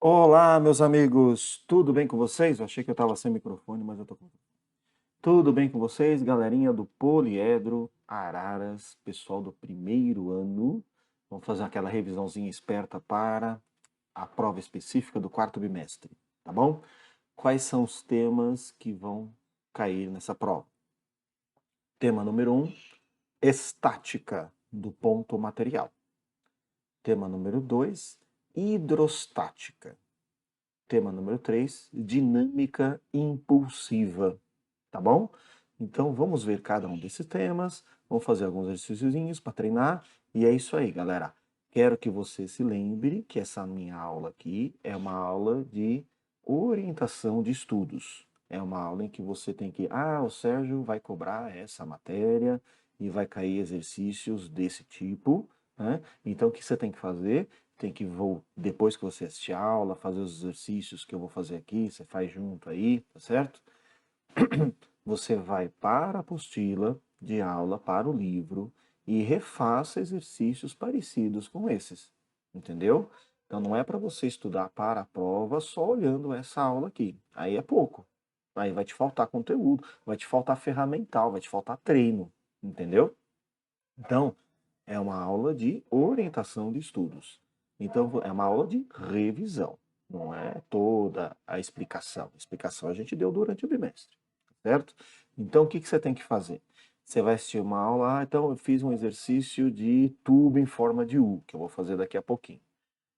Olá, meus amigos, tudo bem com vocês? Eu achei que eu estava sem microfone, mas eu tô com. Tudo bem com vocês, galerinha do Poliedro, Araras, pessoal do primeiro ano? Vamos fazer aquela revisãozinha esperta para a prova específica do quarto bimestre, tá bom? Quais são os temas que vão cair nessa prova? Tema número 1, estática do ponto material. Tema número 2, hidrostática. Tema número 3, dinâmica impulsiva, tá bom? Então vamos ver cada um desses temas, vamos fazer alguns exercíciozinhos para treinar, e é isso aí, galera. Quero que você se lembre que essa minha aula aqui é uma aula de orientação de estudos. É uma aula em que você tem que, o Sérgio vai cobrar essa matéria e vai cair exercícios desse tipo, né? Então o que você tem que fazer? Tem que, depois que você assistir a aula, fazer os exercícios que eu vou fazer aqui, você faz junto aí, tá certo? Você vai para a apostila de aula, para o livro, e refaça exercícios parecidos com esses, entendeu? Então não é para você estudar para a prova só olhando essa aula aqui. Aí é pouco. Aí vai te faltar conteúdo, vai te faltar ferramental, vai te faltar treino, entendeu? Então, é uma aula de orientação de estudos. Então, é uma aula de revisão. Não é toda a explicação. A explicação a gente deu durante o bimestre, certo? Então, o que você tem que fazer? Você vai assistir uma aula, então eu fiz um exercício de tubo em forma de U, que eu vou fazer daqui a pouquinho.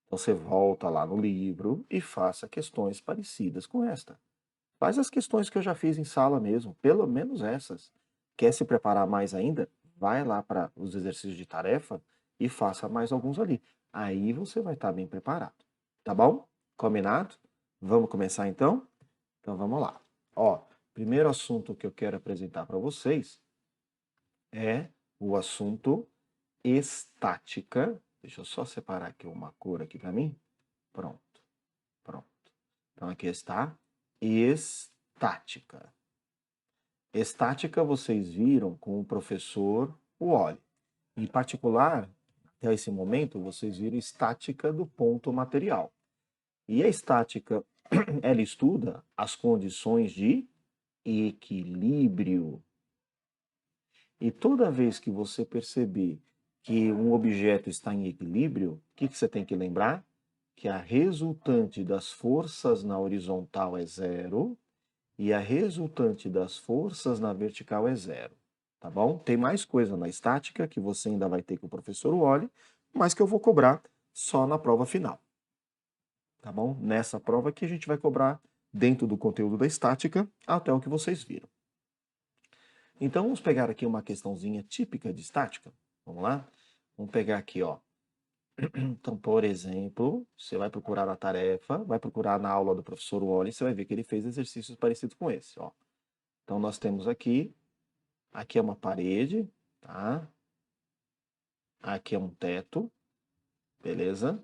Então, você volta lá no livro e faça questões parecidas com esta. Faz as questões que eu já fiz em sala mesmo, pelo menos essas. Quer se preparar mais ainda? Vai lá para os exercícios de tarefa e faça mais alguns ali. Aí você vai estar bem preparado. Tá bom? Combinado? Vamos começar então? Então vamos lá. Ó, primeiro assunto que eu quero apresentar para vocês é o assunto estática. Deixa eu só separar aqui uma cor aqui para mim. Pronto, pronto. Então aqui está estática. Estática vocês viram com o professor Wally. Em particular, até esse momento, vocês viram estática do ponto material. E a estática, ela estuda as condições de equilíbrio. E toda vez que você perceber que um objeto está em equilíbrio, o que você tem que lembrar? Que a resultante das forças na horizontal é zero e a resultante das forças na vertical é zero, tá bom? Tem mais coisa na estática que você ainda vai ter com o professor Wally, mas que eu vou cobrar só na prova final, tá bom? Nessa prova aqui a gente vai cobrar dentro do conteúdo da estática até o que vocês viram. Então vamos pegar aqui uma questãozinha típica de estática. Vamos lá? Vamos pegar aqui, ó. Então, por exemplo, você vai procurar na tarefa, vai procurar na aula do professor Wally, você vai ver que ele fez exercícios parecidos com esse, ó. Então nós temos aqui é uma parede, tá? Aqui é um teto, beleza?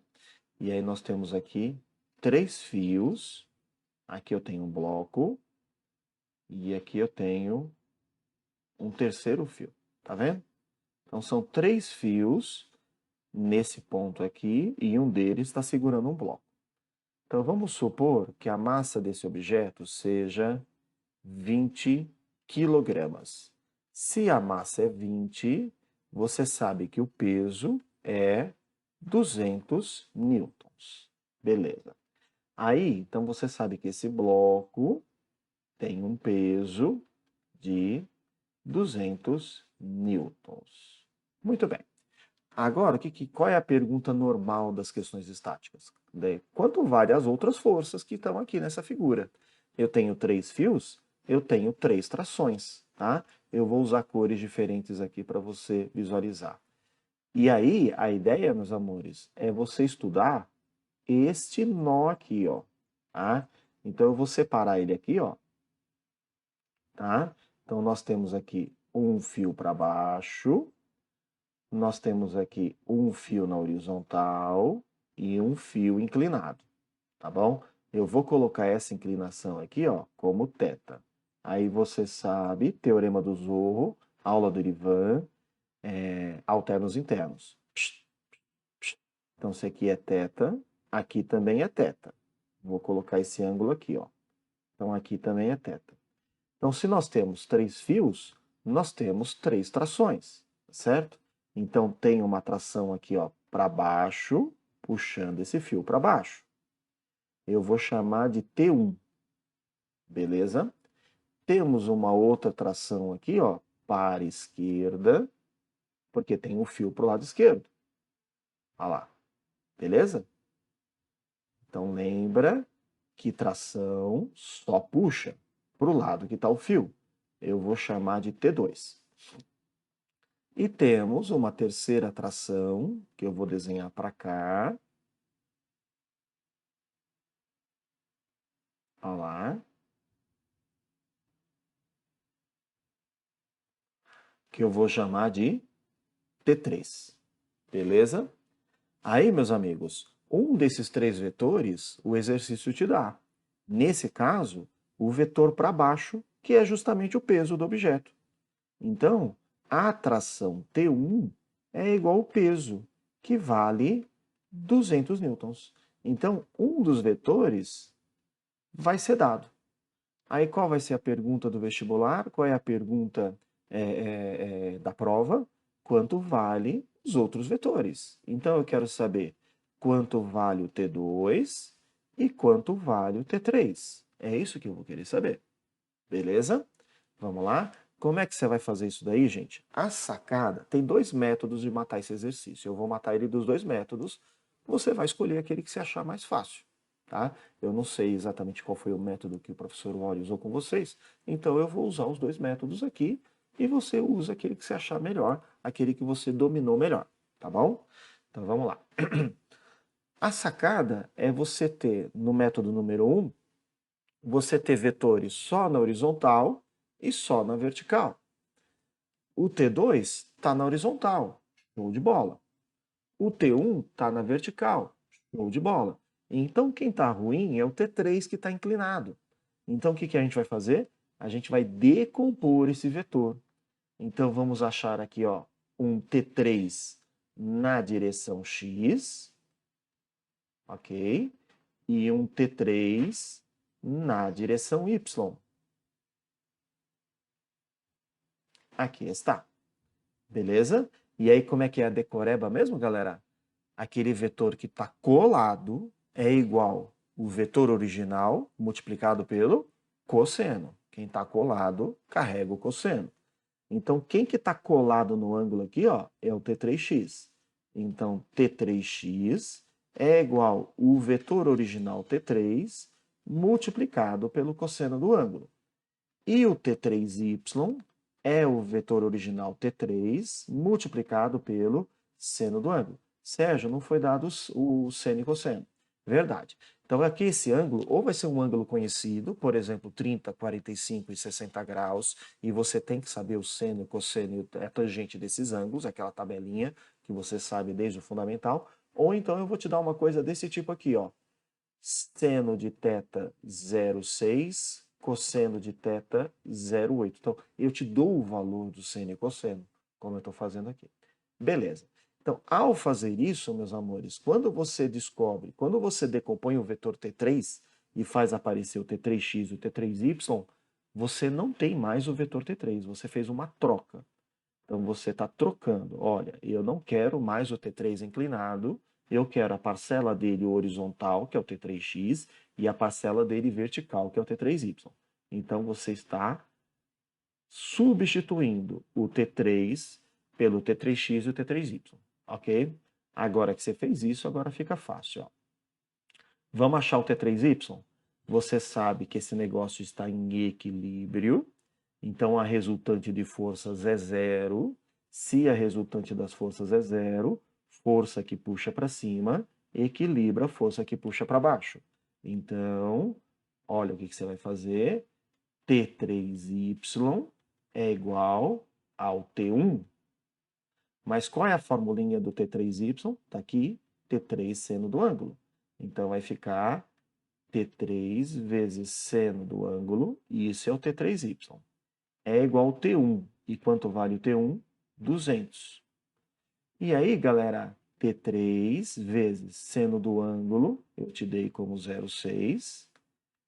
E aí nós temos aqui 3 fios. Aqui eu tenho um bloco. E aqui eu tenho um terceiro fio, tá vendo? Então são 3 fios nesse ponto aqui e um deles está segurando um bloco. Então vamos supor que a massa desse objeto seja 20 quilogramas. Se a massa é 20, você sabe que o peso é 200 newtons. Beleza. Aí, então você sabe que esse bloco tem um peso de 200 newtons. Muito bem. Agora, qual é a pergunta normal das questões estáticas? Quanto vale as outras forças que estão aqui nessa figura? Eu tenho 3 fios, eu tenho 3 trações, tá? Eu vou usar cores diferentes aqui para você visualizar. E aí, a ideia, meus amores, é você estudar este nó aqui, ó, tá? Então, eu vou separar ele aqui, ó, tá? Então, nós temos aqui um fio para baixo, nós temos aqui um fio na horizontal e um fio inclinado, tá bom? Eu vou colocar essa inclinação aqui, ó, como θ. Aí você sabe, teorema do Zorro, aula do Irivan, alternos internos. Então, isso aqui é θ, aqui também é θ. Vou colocar esse ângulo aqui, ó. Então, aqui também é θ. Então, se nós temos 3 fios, nós temos 3 trações, certo? Então, tem uma tração aqui, ó, para baixo, puxando esse fio para baixo. Eu vou chamar de T1, beleza? Temos uma outra tração aqui, ó, para a esquerda, porque tem um fio para o lado esquerdo. Olha lá, beleza? Então, lembra que tração só puxa para o lado que está o fio. Eu vou chamar de T2. E temos uma terceira tração, que eu vou desenhar para cá. Olha lá. Que eu vou chamar de T3. Beleza? Aí, meus amigos, um desses 3 vetores, o exercício te dá. Nesse caso, o vetor para baixo, que é justamente o peso do objeto. Então, a tração T1 é igual ao peso, que vale 200 newtons. Então, um dos vetores vai ser dado. Aí, qual vai ser a pergunta do vestibular? Qual é a pergunta da prova? Quanto vale os outros vetores? Então, eu quero saber quanto vale o T2 e quanto vale o T3. É isso que eu vou querer saber. Beleza? Vamos lá? Como é que você vai fazer isso daí, gente? A sacada tem 2 métodos de matar esse exercício. Eu vou matar ele dos 2 métodos. Você vai escolher aquele que você achar mais fácil, tá? Eu não sei exatamente qual foi o método que o professor Wally usou com vocês, então eu vou usar os 2 métodos aqui e você usa aquele que você achar melhor, aquele que você dominou melhor, tá bom? Então vamos lá. A sacada é você ter, no método número 1, você ter vetores só na horizontal e só na vertical. O T2 está na horizontal, show de bola. O T1 está na vertical, show de bola. Então, quem está ruim é o T3 que está inclinado. Então, o que a gente vai fazer? A gente vai decompor esse vetor. Então, vamos achar aqui, ó, um T3 na direção X, ok? E um T3 na direção Y. Aqui está. Beleza? E aí, como é que é a decoreba mesmo, galera? Aquele vetor que está colado é igual o vetor original multiplicado pelo cosseno. Quem está colado carrega o cosseno. Então, quem que está colado no ângulo aqui, ó, é o T3x. Então, T3x é igual o vetor original T3 multiplicado pelo cosseno do ângulo. E o T3y é o vetor original T3 multiplicado pelo seno do ângulo. Sérgio, não foi dado o seno e cosseno. Verdade. Então, aqui esse ângulo, ou vai ser um ângulo conhecido, por exemplo, 30, 45 e 60 graus, e você tem que saber o seno, o cosseno e a tangente desses ângulos, aquela tabelinha que você sabe desde o fundamental, ou então eu vou te dar uma coisa desse tipo aqui, ó. Seno de θ 0,6, cosseno de θ 0,8. Então, eu te dou o valor do seno e cosseno, como eu estou fazendo aqui. Beleza. Então, ao fazer isso, meus amores, quando você descobre, quando você decompõe o vetor T3 e faz aparecer o T3x e o T3y, você não tem mais o vetor T3, você fez uma troca. Então, você está trocando. Olha, eu não quero mais o T3 inclinado, eu quero a parcela dele horizontal, que é o T3x, e a parcela dele vertical, que é o T3y. Então, você está substituindo o T3 pelo T3x e o T3y, ok? Agora que você fez isso, agora fica fácil. Ó. Vamos achar o T3y? Você sabe que esse negócio está em equilíbrio, então a resultante de forças é zero. Se a resultante das forças é zero, força que puxa para cima equilibra a força que puxa para baixo. Então, olha o que você vai fazer. T3y é igual ao T1. Mas qual é a formulinha do T3y? Está aqui, T3 seno do ângulo. Então, vai ficar T3 vezes seno do ângulo, e isso é o T3y. É igual ao T1. E quanto vale o T1? 200. E aí, galera, T3 vezes seno do ângulo, eu te dei como 0,6,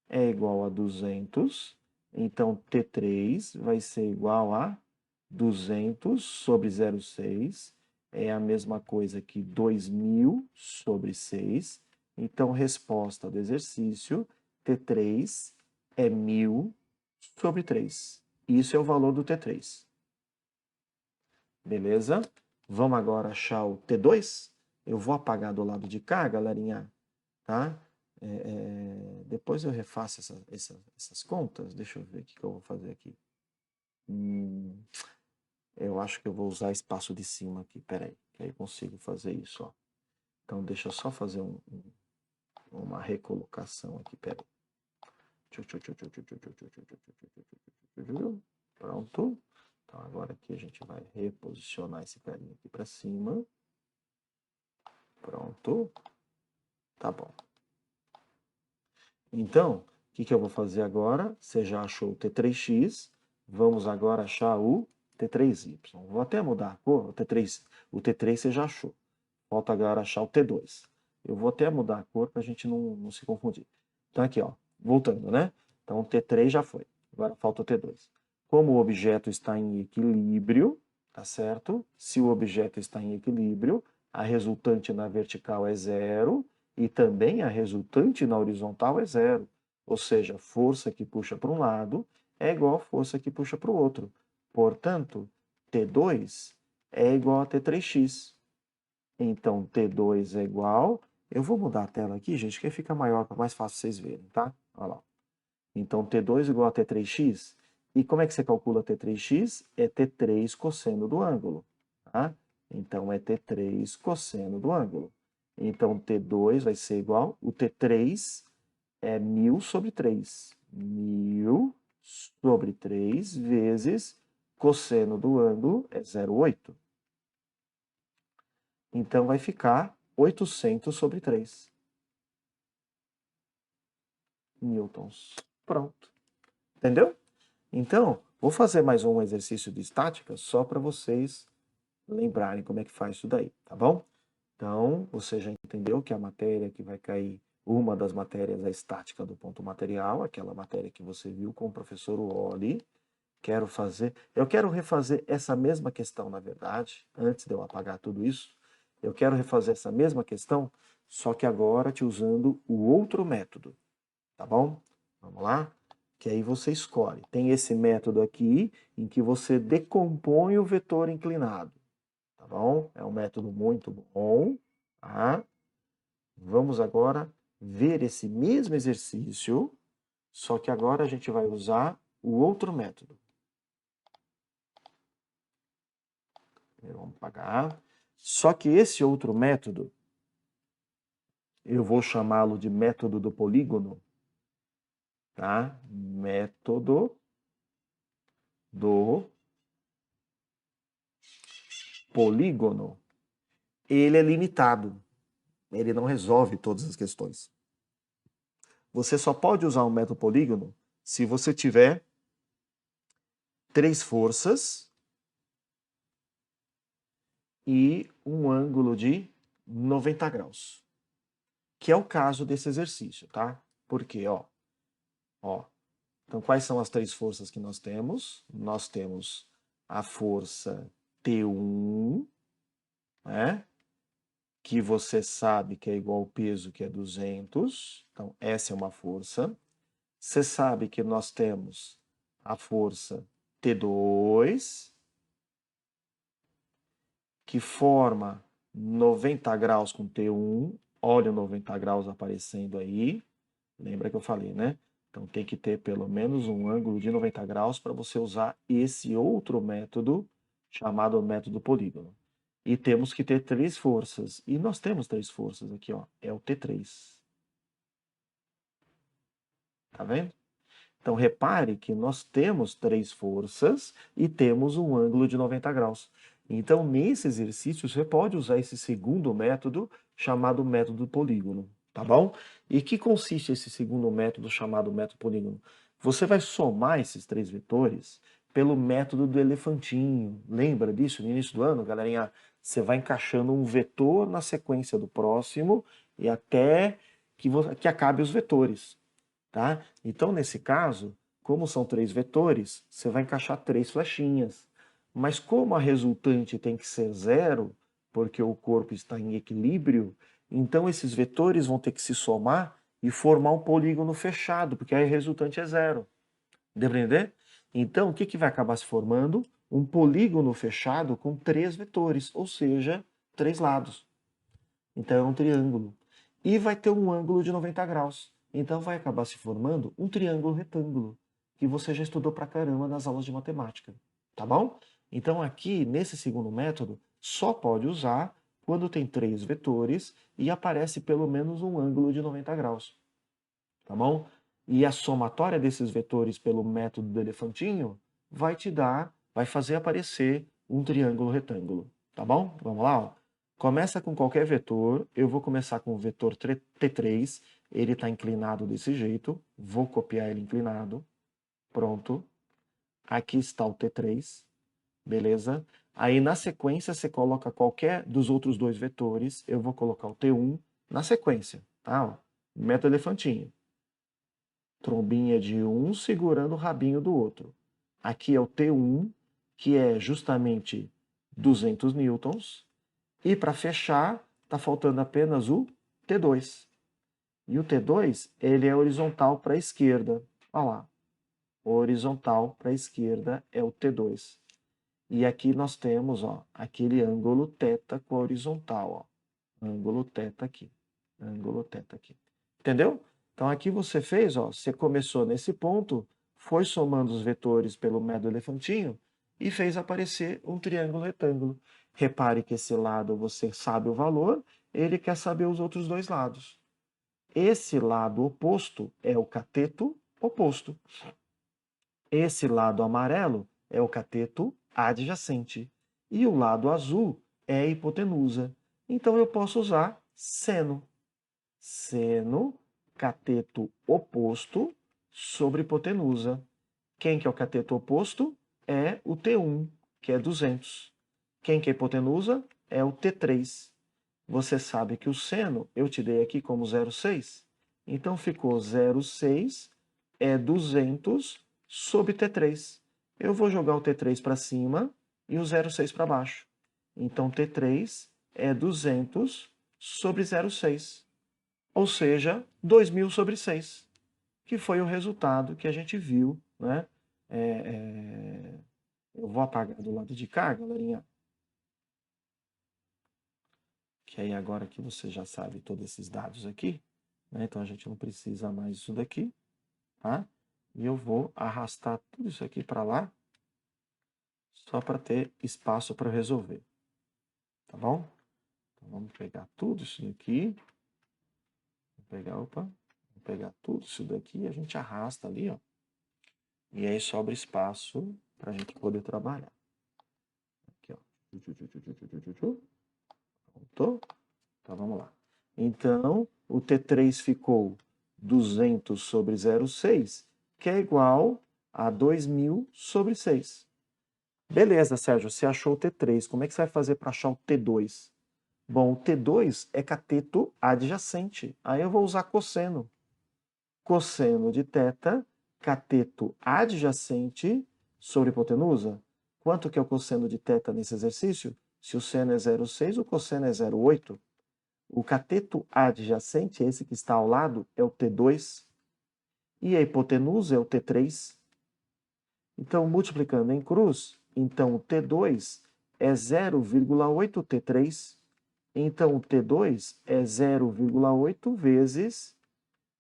é igual a 200. Então, T3 vai ser igual a 200 sobre 0,6. É a mesma coisa que 2.000 sobre 6. Então, resposta do exercício, T3 é 1.000 sobre 3. Isso é o valor do T3. Beleza? Vamos agora achar o T2? Eu vou apagar do lado de cá, galerinha, tá? Depois eu refaço essas contas. Deixa eu ver o que eu vou fazer aqui. Eu acho que eu vou usar espaço de cima aqui. Peraí, que aí eu consigo fazer isso, ó. Então, deixa eu só fazer uma recolocação aqui. Peraí. Pronto. Então, agora aqui a gente vai reposicionar esse carinha aqui para cima. Pronto. Tá bom. Então, o que eu vou fazer agora? Você já achou o T3x, vamos agora achar o T3y. Vou até mudar a cor, o T3 você já achou. Falta agora achar o T2. Eu vou até mudar a cor para a gente não se confundir. Então aqui, ó, voltando, né? Então o T3 já foi, agora falta o T2. Como o objeto está em equilíbrio, tá certo? Se o objeto está em equilíbrio, a resultante na vertical é 0, e também a resultante na horizontal é 0. Ou seja, a força que puxa para um lado é igual à força que puxa para o outro. Portanto, T2 é igual a T3x. Então, T2 é igual... Eu vou mudar a tela aqui, gente, que fica maior, para mais fácil vocês verem, tá? Olha lá. Então, T2 igual a T3x. E como é que você calcula T3x? É T3 cosseno do ângulo, tá? Então, é T3 cosseno do ângulo. Então, T2 vai ser igual... O T3 é 1.000 sobre 3. 1.000 sobre 3 vezes cosseno do ângulo é 0,8. Então, vai ficar 800 sobre 3 newtons. Pronto. Entendeu? Então, vou fazer mais um exercício de estática só para vocês lembrarem como é que faz isso daí, tá bom? Então, você já entendeu que a matéria que vai cair, uma das matérias é a estática do ponto material, aquela matéria que você viu com o professor Wally. Eu quero refazer essa mesma questão, na verdade, antes de eu apagar tudo isso. Eu quero refazer essa mesma questão, só que agora te usando o outro método, tá bom? Vamos lá? Que aí você escolhe. Tem esse método aqui, em que você decompõe o vetor inclinado, tá bom? É um método muito bom, tá? Vamos agora ver esse mesmo exercício, só que agora a gente vai usar o outro método. Vamos apagar. Só que esse outro método, eu vou chamá-lo de método do polígono, tá? Método do polígono. Ele é limitado. Ele não resolve todas as questões. Você só pode usar um método polígono se você tiver 3 forças e um ângulo de 90 graus. Que é o caso desse exercício, tá? Por quê? Ó. Então, quais são as 3 forças que nós temos? Nós temos a força T1, né? Que você sabe que é igual ao peso, que é 200. Então, essa é uma força. Você sabe que nós temos a força T2, que forma 90 graus com T1. Olha o 90 graus aparecendo aí. Lembra que eu falei, né? Então tem que ter pelo menos um ângulo de 90 graus para você usar esse outro método, chamado método polígono. E temos que ter 3 forças. E nós temos 3 forças aqui, ó. É o T3. Tá vendo? Então, repare que nós temos 3 forças e temos um ângulo de 90 graus. Então, nesse exercício, você pode usar esse segundo método, chamado método polígono, tá bom? E que consiste esse segundo método, chamado método polígono? Você vai somar esses 3 vetores, pelo método do elefantinho. Lembra disso no início do ano, galerinha? Você vai encaixando um vetor na sequência do próximo e até que acabe os vetores, tá? Então, nesse caso, como são 3 vetores, você vai encaixar 3 flechinhas. Mas como a resultante tem que ser zero, porque o corpo está em equilíbrio, então esses vetores vão ter que se somar e formar um polígono fechado, porque aí a resultante é zero. Deu para entender? Então, o que vai acabar se formando? Um polígono fechado com 3 vetores, ou seja, 3 lados. Então é um triângulo. E vai ter um ângulo de 90 graus. Então vai acabar se formando um triângulo retângulo, que você já estudou pra caramba nas aulas de matemática. Tá bom? Então aqui, nesse segundo método, só pode usar quando tem 3 vetores e aparece pelo menos um ângulo de 90 graus. Tá bom? E a somatória desses vetores pelo método do elefantinho vai fazer aparecer um triângulo retângulo. Tá bom? Vamos lá? Ó. Começa com qualquer vetor. Eu vou começar com o vetor T3. Ele está inclinado desse jeito. Vou copiar ele inclinado. Pronto. Aqui está o T3. Beleza? Aí na sequência você coloca qualquer dos outros 2 vetores. Eu vou colocar o T1 na sequência. Tá? Ó. Método elefantinho. Trombinha de um segurando o rabinho do outro. Aqui é o T1, que é justamente 200 newtons. E para fechar, está faltando apenas o T2. E o T2, ele é horizontal para a esquerda. Olha lá. Horizontal para a esquerda é o T2. E aqui nós temos, ó, aquele ângulo θ com a horizontal. Ó. Ângulo θ aqui. Ângulo θ aqui. Entendeu? Então aqui você fez, ó, você começou nesse ponto, foi somando os vetores pelo método elefantinho e fez aparecer um triângulo retângulo. Repare que esse lado você sabe o valor, ele quer saber os outros 2 lados. Esse lado oposto é o cateto oposto. Esse lado amarelo é o cateto adjacente. E o lado azul é a hipotenusa. Então eu posso usar seno. Seno, cateto oposto sobre hipotenusa. Quem que é o cateto oposto? É o T1, que é 200. Quem que é a hipotenusa? É o T3. Você sabe que o seno eu te dei aqui como 0,6. Então ficou 0,6 é 200 sobre T3. Eu vou jogar o T3 para cima e o 0,6 para baixo. Então T3 é 200 sobre 0,6. Ou seja, 2.000 sobre 6, que foi o resultado que a gente viu. Né? Eu vou apagar do lado de cá, galerinha, que aí agora que você já sabe todos esses dados aqui, né? Então a gente não precisa mais disso daqui, tá? E eu vou arrastar tudo isso aqui para lá, só para ter espaço para resolver, tá bom? Então vamos pegar tudo isso daqui, vamos pegar tudo isso daqui e a gente arrasta ali, ó. E aí sobra espaço para a gente poder trabalhar. Aqui, ó. Pronto? Então vamos lá. Então, o T3 ficou 200 sobre 0,6, que é igual a 2.000 sobre 6. Beleza, Sérgio, você achou o T3. Como é que você vai fazer para achar o T2? Bom, o T2 é cateto adjacente. Aí eu vou usar cosseno. Cosseno de θ, cateto adjacente sobre hipotenusa. Quanto que é o cosseno de θ nesse exercício? Se o seno é 0,6, o cosseno é 0,8. O cateto adjacente, esse que está ao lado, é o T2. E a hipotenusa é o T3. Então, multiplicando em cruz, então o T2 é 0,8 T3. Então, o T2 é 0,8 vezes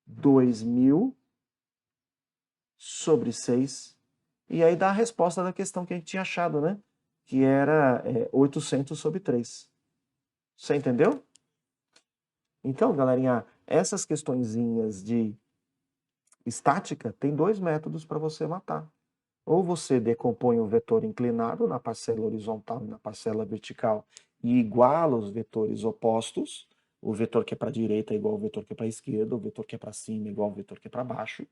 2.000 sobre 6. E aí dá a resposta da questão que a gente tinha achado, né? Que era 800 sobre 3. Você entendeu? Então, galerinha, essas questõezinhas de estática tem 2 métodos para você matar. Ou você decompõe o vetor inclinado na parcela horizontal e na parcela vertical e iguala os vetores opostos. O vetor que é para a direita é igual ao vetor que é para a esquerda, o vetor que é para cima é igual ao vetor que é para baixo.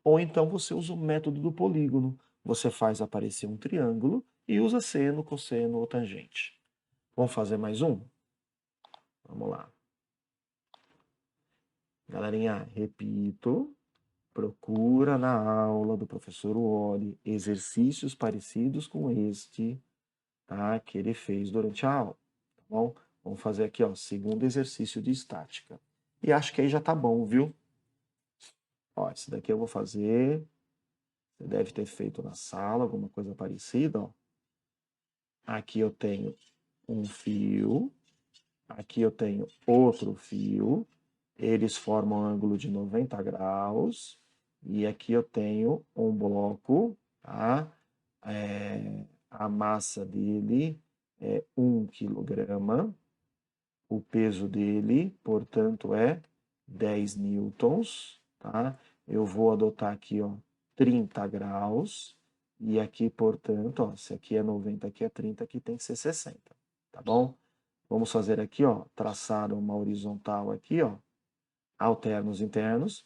Ou então você usa o método do polígono. você faz aparecer um triângulo e usa seno, cosseno ou tangente. Vamos fazer mais um? Vamos lá. Galerinha, repito, procura na aula do professor Wally exercícios parecidos com este, tá, que ele fez durante a aula, tá bom? Vamos fazer aqui, ó, segundo exercício de estática. E acho que aí já tá bom, viu? Ó, esse daqui eu vou fazer. Você deve ter feito na sala alguma coisa parecida, ó. Aqui eu tenho um fio, aqui eu tenho outro fio, eles formam um ângulo de 90 graus, e aqui eu tenho um bloco, tá? A massa dele é 1 quilograma, o peso dele, portanto, é 10 newtons, tá? Eu vou adotar aqui, ó, 30 graus, e aqui, portanto, ó, se aqui é 90, aqui é 30, aqui tem que ser 60, tá bom? Vamos fazer aqui, ó, traçar uma horizontal aqui, ó, alternos internos,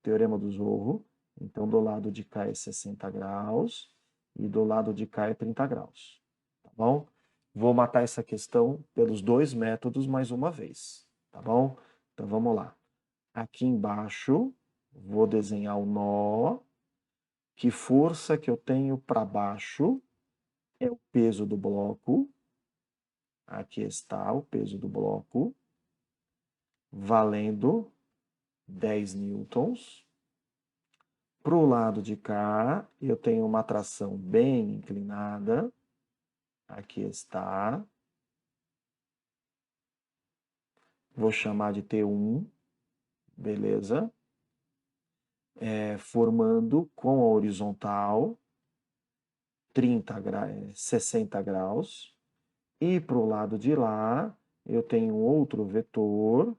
teorema do Zorro. Então, do lado de cá é 60 graus e do lado de cá é 30 graus, tá bom? Vou matar essa questão pelos dois métodos mais uma vez, tá bom? Então, vamos lá. Aqui embaixo, vou desenhar o nó. Que força que eu tenho para baixo é o peso do bloco. Aqui está o peso do bloco, valendo 10 newtons. Para o lado de cá, eu tenho uma tração bem inclinada. Aqui está. Vou chamar de T1, beleza? Formando com a horizontal 60 graus. E para o lado de lá, eu tenho outro vetor.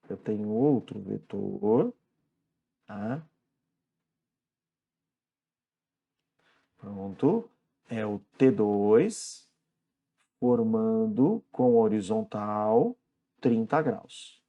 Eu tenho outro vetor, tá? Pronto. É o T2, formando com horizontal 30 graus.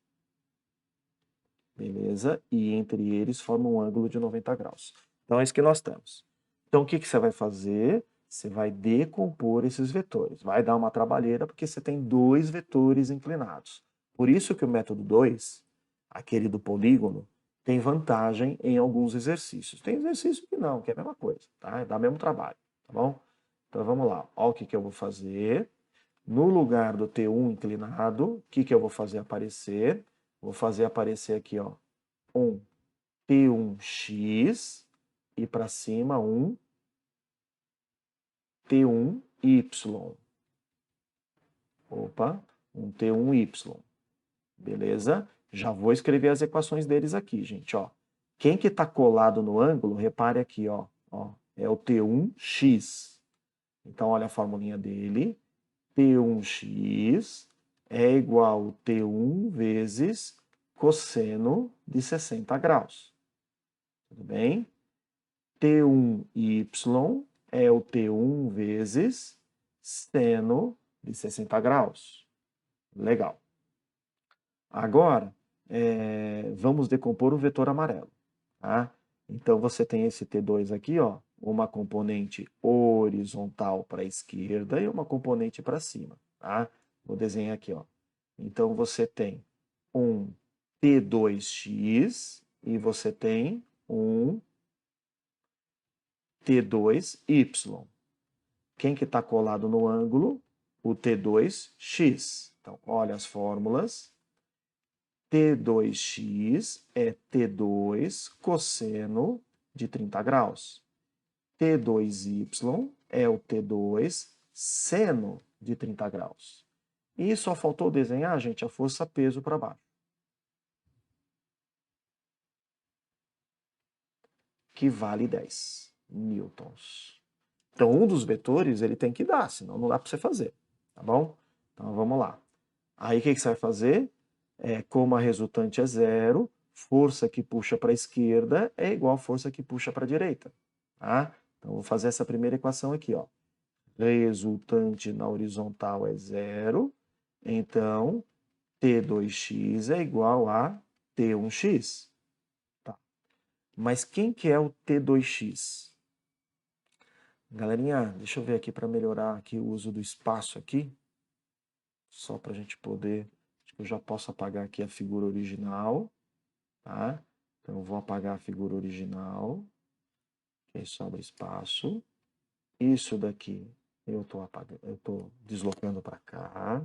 Beleza? E entre eles forma um ângulo de 90 graus. Então é isso que nós temos. Então o que você vai fazer? Você vai decompor esses vetores. Vai dar uma trabalheira porque você tem dois vetores inclinados. Por isso que o método 2, aquele do polígono, tem vantagem em alguns exercícios. Tem exercício que não, que é a mesma coisa, tá? Dá o mesmo trabalho, tá bom? Então vamos lá. Olha o que eu vou fazer. No lugar do T1 inclinado, o que eu vou fazer aparecer? Vou fazer aparecer aqui, ó, um T1x e para cima um T1y. Opa, um T1y. Beleza? Já vou escrever as equações deles aqui, gente, ó. Quem que está colado no ângulo, repare aqui, ó, é o T1x. Então, olha a formulinha dele. T1x é igual a T1 vezes cosseno de 60 graus. Tudo bem? T1y é o T1 vezes seno de 60 graus. Legal. Agora, vamos decompor o vetor amarelo. Tá? Então, você tem esse T2 aqui, ó, uma componente horizontal para a esquerda e uma componente para cima. Tá? Vou desenhar aqui. Ó. Então, você tem um T2x e você tem um T2y. Quem que está colado no ângulo? O T2x. Então, olha as fórmulas. T2x é T2 cosseno de 30 graus. T2y é o T2 seno de 30 graus. E só faltou desenhar, gente, a força peso para baixo. Que vale 10 newtons. Então, um dos vetores ele tem que dar, senão não dá para você fazer. Tá bom? Então, vamos lá. Aí, o que você vai fazer? Como a resultante é zero, força que puxa para a esquerda é igual a força que puxa para a direita. Tá? Então, vou fazer essa primeira equação aqui. Ó. Resultante na horizontal é zero, então T2x é igual a T1x. Tá. Mas quem que é o T2x? Galerinha, deixa eu ver aqui para melhorar aqui o uso do espaço aqui. Só para a gente poder... Acho que eu já posso apagar aqui a figura original. Tá? Então eu vou apagar a figura original. Que aí sobra espaço. Isso daqui eu estou deslocando para cá.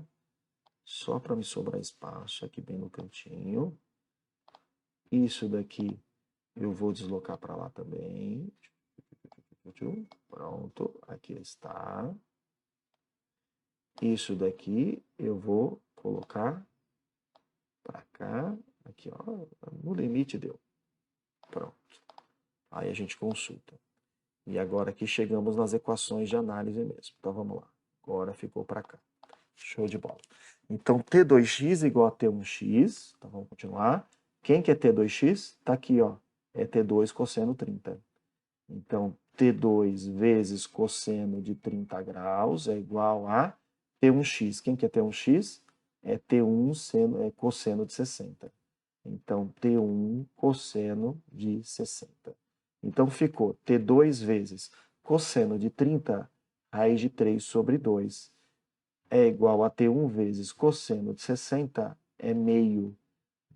Só para me sobrar espaço aqui bem no cantinho. Isso daqui eu vou deslocar para lá também. Pronto, aqui está. Isso daqui eu vou colocar para cá. Aqui, ó, no limite deu. Pronto. Aí a gente consulta. E agora aqui chegamos nas equações de análise mesmo. Então vamos lá. Agora ficou para cá. Show de bola. Então T2x igual a T1x. Então vamos continuar. Quem que é T2x? Está aqui, ó. É T2 cosseno 30. Então T2 vezes cosseno de 30 graus é igual a T1x. Quem que é T1x? É T1 cosseno de 60. Então T1 cosseno de 60. Então ficou T2 vezes cosseno de 30, raiz de 3 sobre 2, é igual a T1 vezes cosseno de 60, é meio.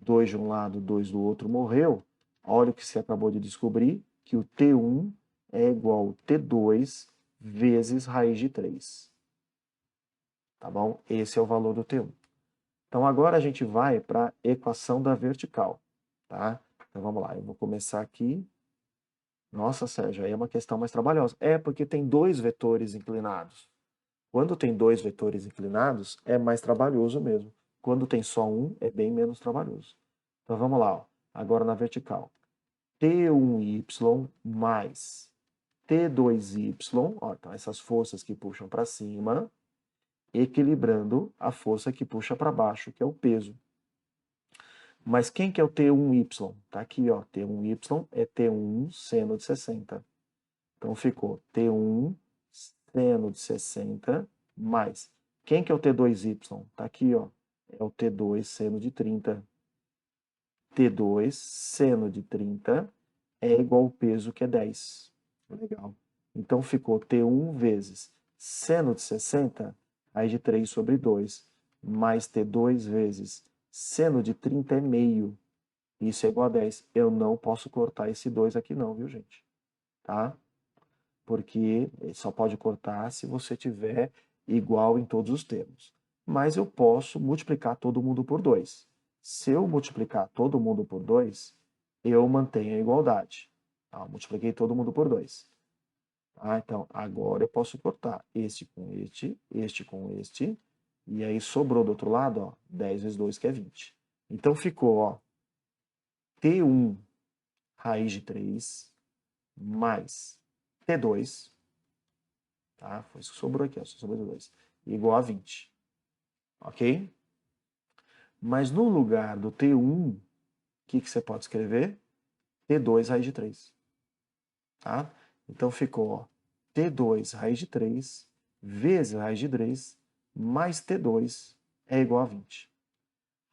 2 de um lado, 2 do outro, morreu. Olha o que você acabou de descobrir, que o T1 é igual a T2 vezes raiz de 3. Tá bom? Esse é o valor do T1. Então agora a gente vai para a equação da vertical. Tá? Então vamos lá, eu vou começar aqui. Nossa, Sérgio, aí é uma questão mais trabalhosa. É porque tem dois vetores inclinados. Quando tem dois vetores inclinados, é mais trabalhoso mesmo. Quando tem só um, é bem menos trabalhoso. Então vamos lá, ó. Agora na vertical. T1y mais T2y, ó, então essas forças que puxam para cima, equilibrando a força que puxa para baixo, que é o peso. Mas quem que é o T1y? Tá aqui, ó, T1y é T1 seno de 60. Então ficou T1 seno de 60 mais. Quem que é o T2y? Tá aqui, ó. É o T2 seno de 30. T2 seno de 30 é igual ao peso, que é 10. Legal. Então ficou T1 vezes seno de 60, raiz de 3 sobre 2, mais T2 vezes seno de 30 é meio. Isso é igual a 10. Eu não posso cortar esse 2 aqui não, viu, gente? Tá? Porque só pode cortar se você tiver igual em todos os termos. Mas eu posso multiplicar todo mundo por 2. Se eu multiplicar todo mundo por 2, eu mantenho a igualdade. Tá? Multipliquei todo mundo por 2. Tá? Então, agora eu posso cortar este com este com este, e aí sobrou do outro lado, ó, 10 vezes 2, que é 20. Então ficou, ó, T1 raiz de 3 mais T2, tá? Foi isso que sobrou aqui, ó, só sobrou 2, igual a 20. Ok? Mas no lugar do T1, o que você pode escrever? T2 raiz de 3. Tá? Então ficou, ó, T2 raiz de 3 vezes raiz de 3 mais T2 é igual a 20.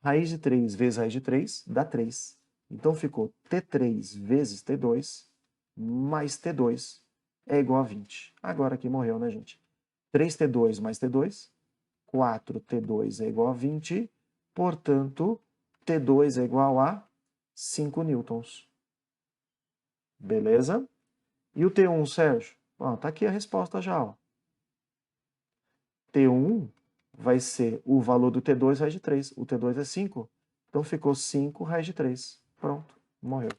Raiz de 3 vezes raiz de 3 dá 3. Então ficou T3 vezes T2 mais T2 é igual a 20. Agora aqui morreu, né, gente? 3T2 mais T2, 4T2 é igual a 20, portanto, T2 é igual a 5 newtons. Beleza? E o T1, Sérgio? Ó, tá aqui a resposta já. Ó. T1 vai ser o valor do T2 raiz de 3. O T2 é 5. Então ficou 5 raiz de 3. Pronto, morreu.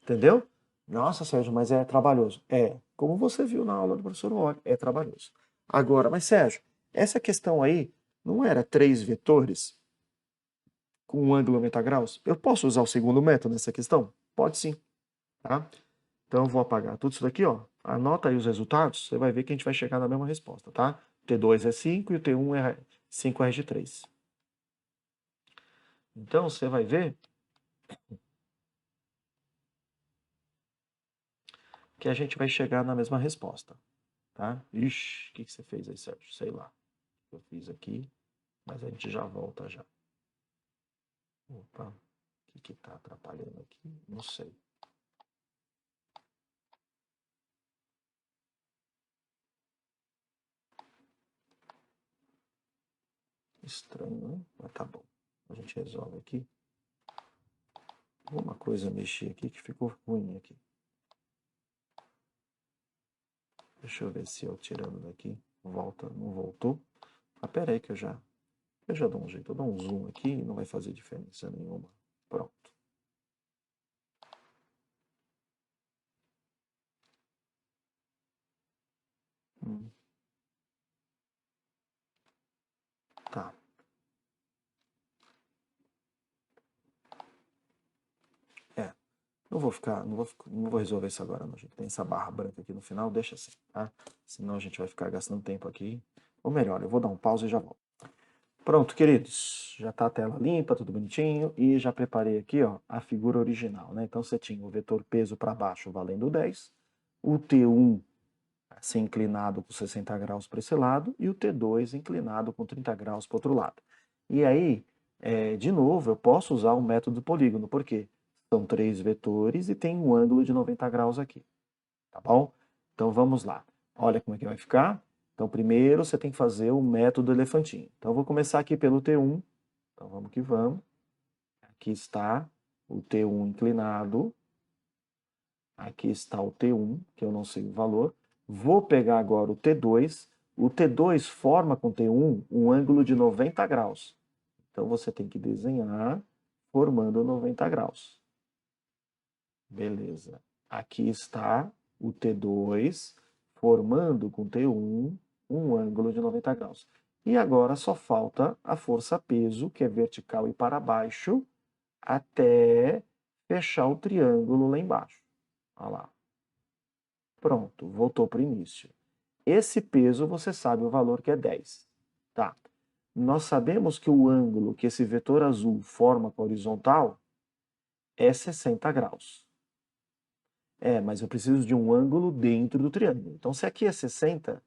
Entendeu? Nossa, Sérgio, mas é trabalhoso. É, como você viu na aula do professor Wally, é trabalhoso. Agora, mas Sérgio, essa questão aí não era 3 vetores com um ângulo 90 graus? Eu posso usar o segundo método nessa questão? Pode sim. Tá? Então eu vou apagar tudo isso daqui, ó. Anota aí os resultados, você vai ver que a gente vai chegar na mesma resposta, tá? T2 é 5 e o T1 é 5 raiz de 3. Então você vai ver que a gente vai chegar na mesma resposta, tá? Ixi, o que você fez aí, Sérgio? Sei lá. Eu fiz aqui, mas a gente já volta já. Opa, o que está atrapalhando aqui? Não sei. Estranho, né? Mas tá bom. A gente resolve aqui. Uma coisa mexer aqui que ficou ruim aqui. Deixa eu ver se eu tirando daqui volta, não voltou. Ah, pera aí que eu já dou um jeito. Eu dou um zoom aqui e não vai fazer diferença nenhuma. Pronto. Tá. É. Não vou resolver isso agora, não, gente. Tem essa barra branca aqui no final, deixa assim, tá? Senão a gente vai ficar gastando tempo aqui. Ou melhor, eu vou dar um pause e já volto. Pronto, queridos. Já está a tela limpa, tudo bonitinho. E já preparei aqui, ó, a figura original, né? Então você tinha o vetor peso para baixo valendo 10, o T1 assim, inclinado com 60 graus para esse lado e o T2 inclinado com 30 graus para o outro lado. E aí, de novo, eu posso usar o método do polígono, porque são 3 vetores e tem um ângulo de 90 graus aqui, tá bom? Então vamos lá. Olha como é que vai ficar. Então primeiro você tem que fazer o método elefantinho. Então eu vou começar aqui pelo T1. Então vamos que vamos. Aqui está o T1 inclinado. Aqui está o T1, que eu não sei o valor. Vou pegar agora o T2. O T2 forma com o T1 um ângulo de 90 graus. Então você tem que desenhar formando 90 graus. Beleza. Aqui está o T2 formando com o T1 um ângulo de 90 graus. E agora só falta a força-peso, que é vertical e para baixo, até fechar o triângulo lá embaixo. Olha lá. Pronto, voltou para o início. Esse peso você sabe o valor que é 10. Tá. Nós sabemos que o ângulo que esse vetor azul forma com a horizontal é 60 graus. Mas eu preciso de um ângulo dentro do triângulo. Então, se aqui é 60,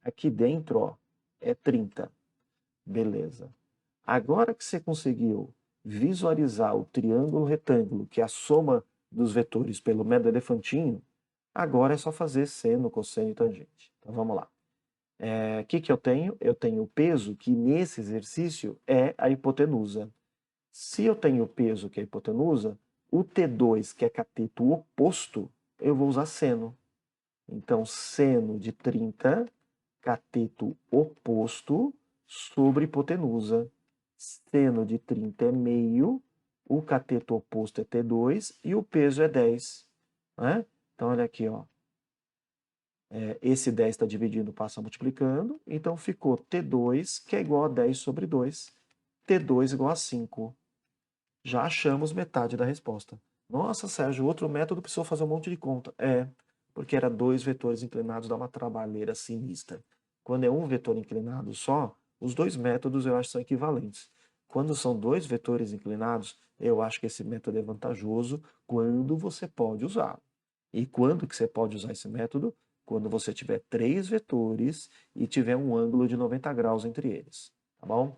aqui dentro ó, é 30. Beleza. Agora que você conseguiu visualizar o triângulo retângulo, que é a soma dos vetores pelo método elefantinho, agora é só fazer seno, cosseno e tangente. Então vamos lá. O que eu tenho? Eu tenho o peso, que nesse exercício é a hipotenusa. Se eu tenho o peso, que é a hipotenusa, o T2, que é cateto oposto, eu vou usar seno. Então, seno de 30, cateto oposto, sobre hipotenusa. Seno de 30 é meio, o cateto oposto é T2 e o peso é 10. Né? Então, olha aqui, ó. Esse 10 está dividindo, passa multiplicando, então ficou T2, que é igual a 10 sobre 2. T2 igual a 5. Já achamos metade da resposta. Nossa, Sérgio, outro método precisou fazer um monte de conta. Porque era 2 vetores inclinados, dá uma trabalheira sinistra. Quando é um vetor inclinado só, os 2 métodos eu acho que são equivalentes. Quando são 2 vetores inclinados, eu acho que esse método é vantajoso quando você pode usá-lo. E quando que você pode usar esse método? Quando você tiver 3 vetores e tiver um ângulo de 90 graus entre eles. Tá bom?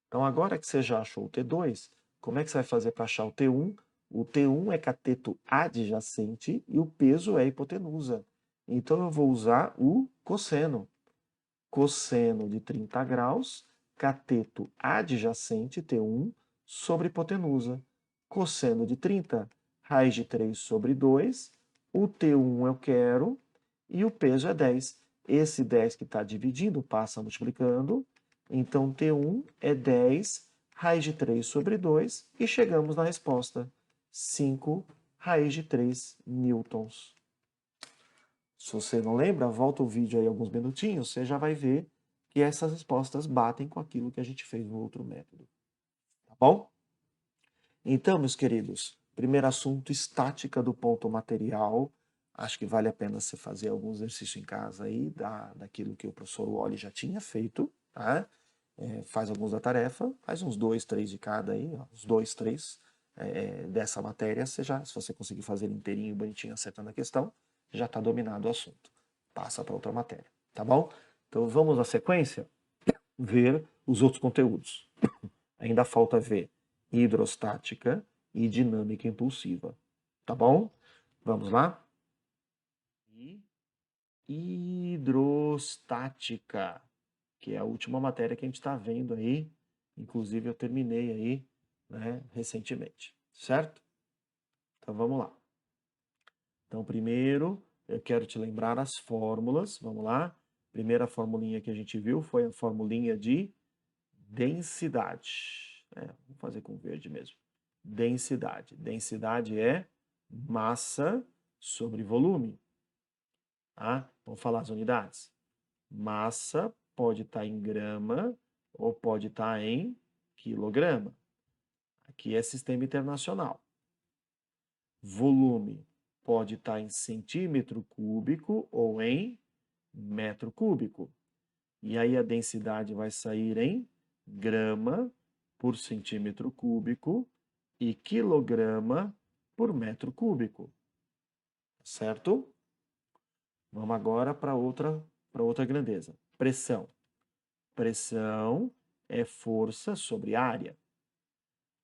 Então, agora que você já achou o T2, como é que você vai fazer para achar o T1? O T1 é cateto adjacente e o peso é hipotenusa. Então, eu vou usar o cosseno. Cosseno de 30 graus, cateto adjacente, T1, sobre hipotenusa. Cosseno de 30, raiz de 3 sobre 2. O T1 eu quero e o peso é 10. Esse 10 que está dividindo passa multiplicando. Então, T1 é 10, raiz de 3 sobre 2, e chegamos na resposta. 5 raiz de 3 newtons. Se você não lembra, volta o vídeo aí alguns minutinhos, você já vai ver que essas respostas batem com aquilo que a gente fez no outro método. Tá bom? Então, meus queridos, primeiro assunto, estática do ponto material. Acho que vale a pena você fazer algum exercício em casa aí, daquilo que o professor Wally já tinha feito, tá? Faz alguns da tarefa, faz uns 2, 3 de cada aí, ó, uns 2, 3 dessa matéria, se você conseguir fazer inteirinho, bonitinho, acertando a questão, já está dominado o assunto. Passa para outra matéria, tá bom? Então vamos na sequência ver os outros conteúdos. Ainda falta ver hidrostática e dinâmica impulsiva. Tá bom? Vamos lá? Hidrostática, que é a última matéria que a gente está vendo aí. Inclusive, eu terminei aí, né, recentemente. Certo? Então, vamos lá. Então, primeiro, eu quero te lembrar as fórmulas. Vamos lá. Primeira formulinha que a gente viu foi a formulinha de densidade. Vou fazer com verde mesmo. Densidade. Densidade é massa sobre volume. Tá? Vamos falar as unidades. Massa pode estar em grama ou pode estar em quilograma. Aqui é sistema internacional. Volume pode estar em centímetro cúbico ou em metro cúbico. E aí a densidade vai sair em grama por centímetro cúbico e quilograma por metro cúbico. Certo? Vamos agora para outra grandeza. Pressão. Pressão é força sobre área.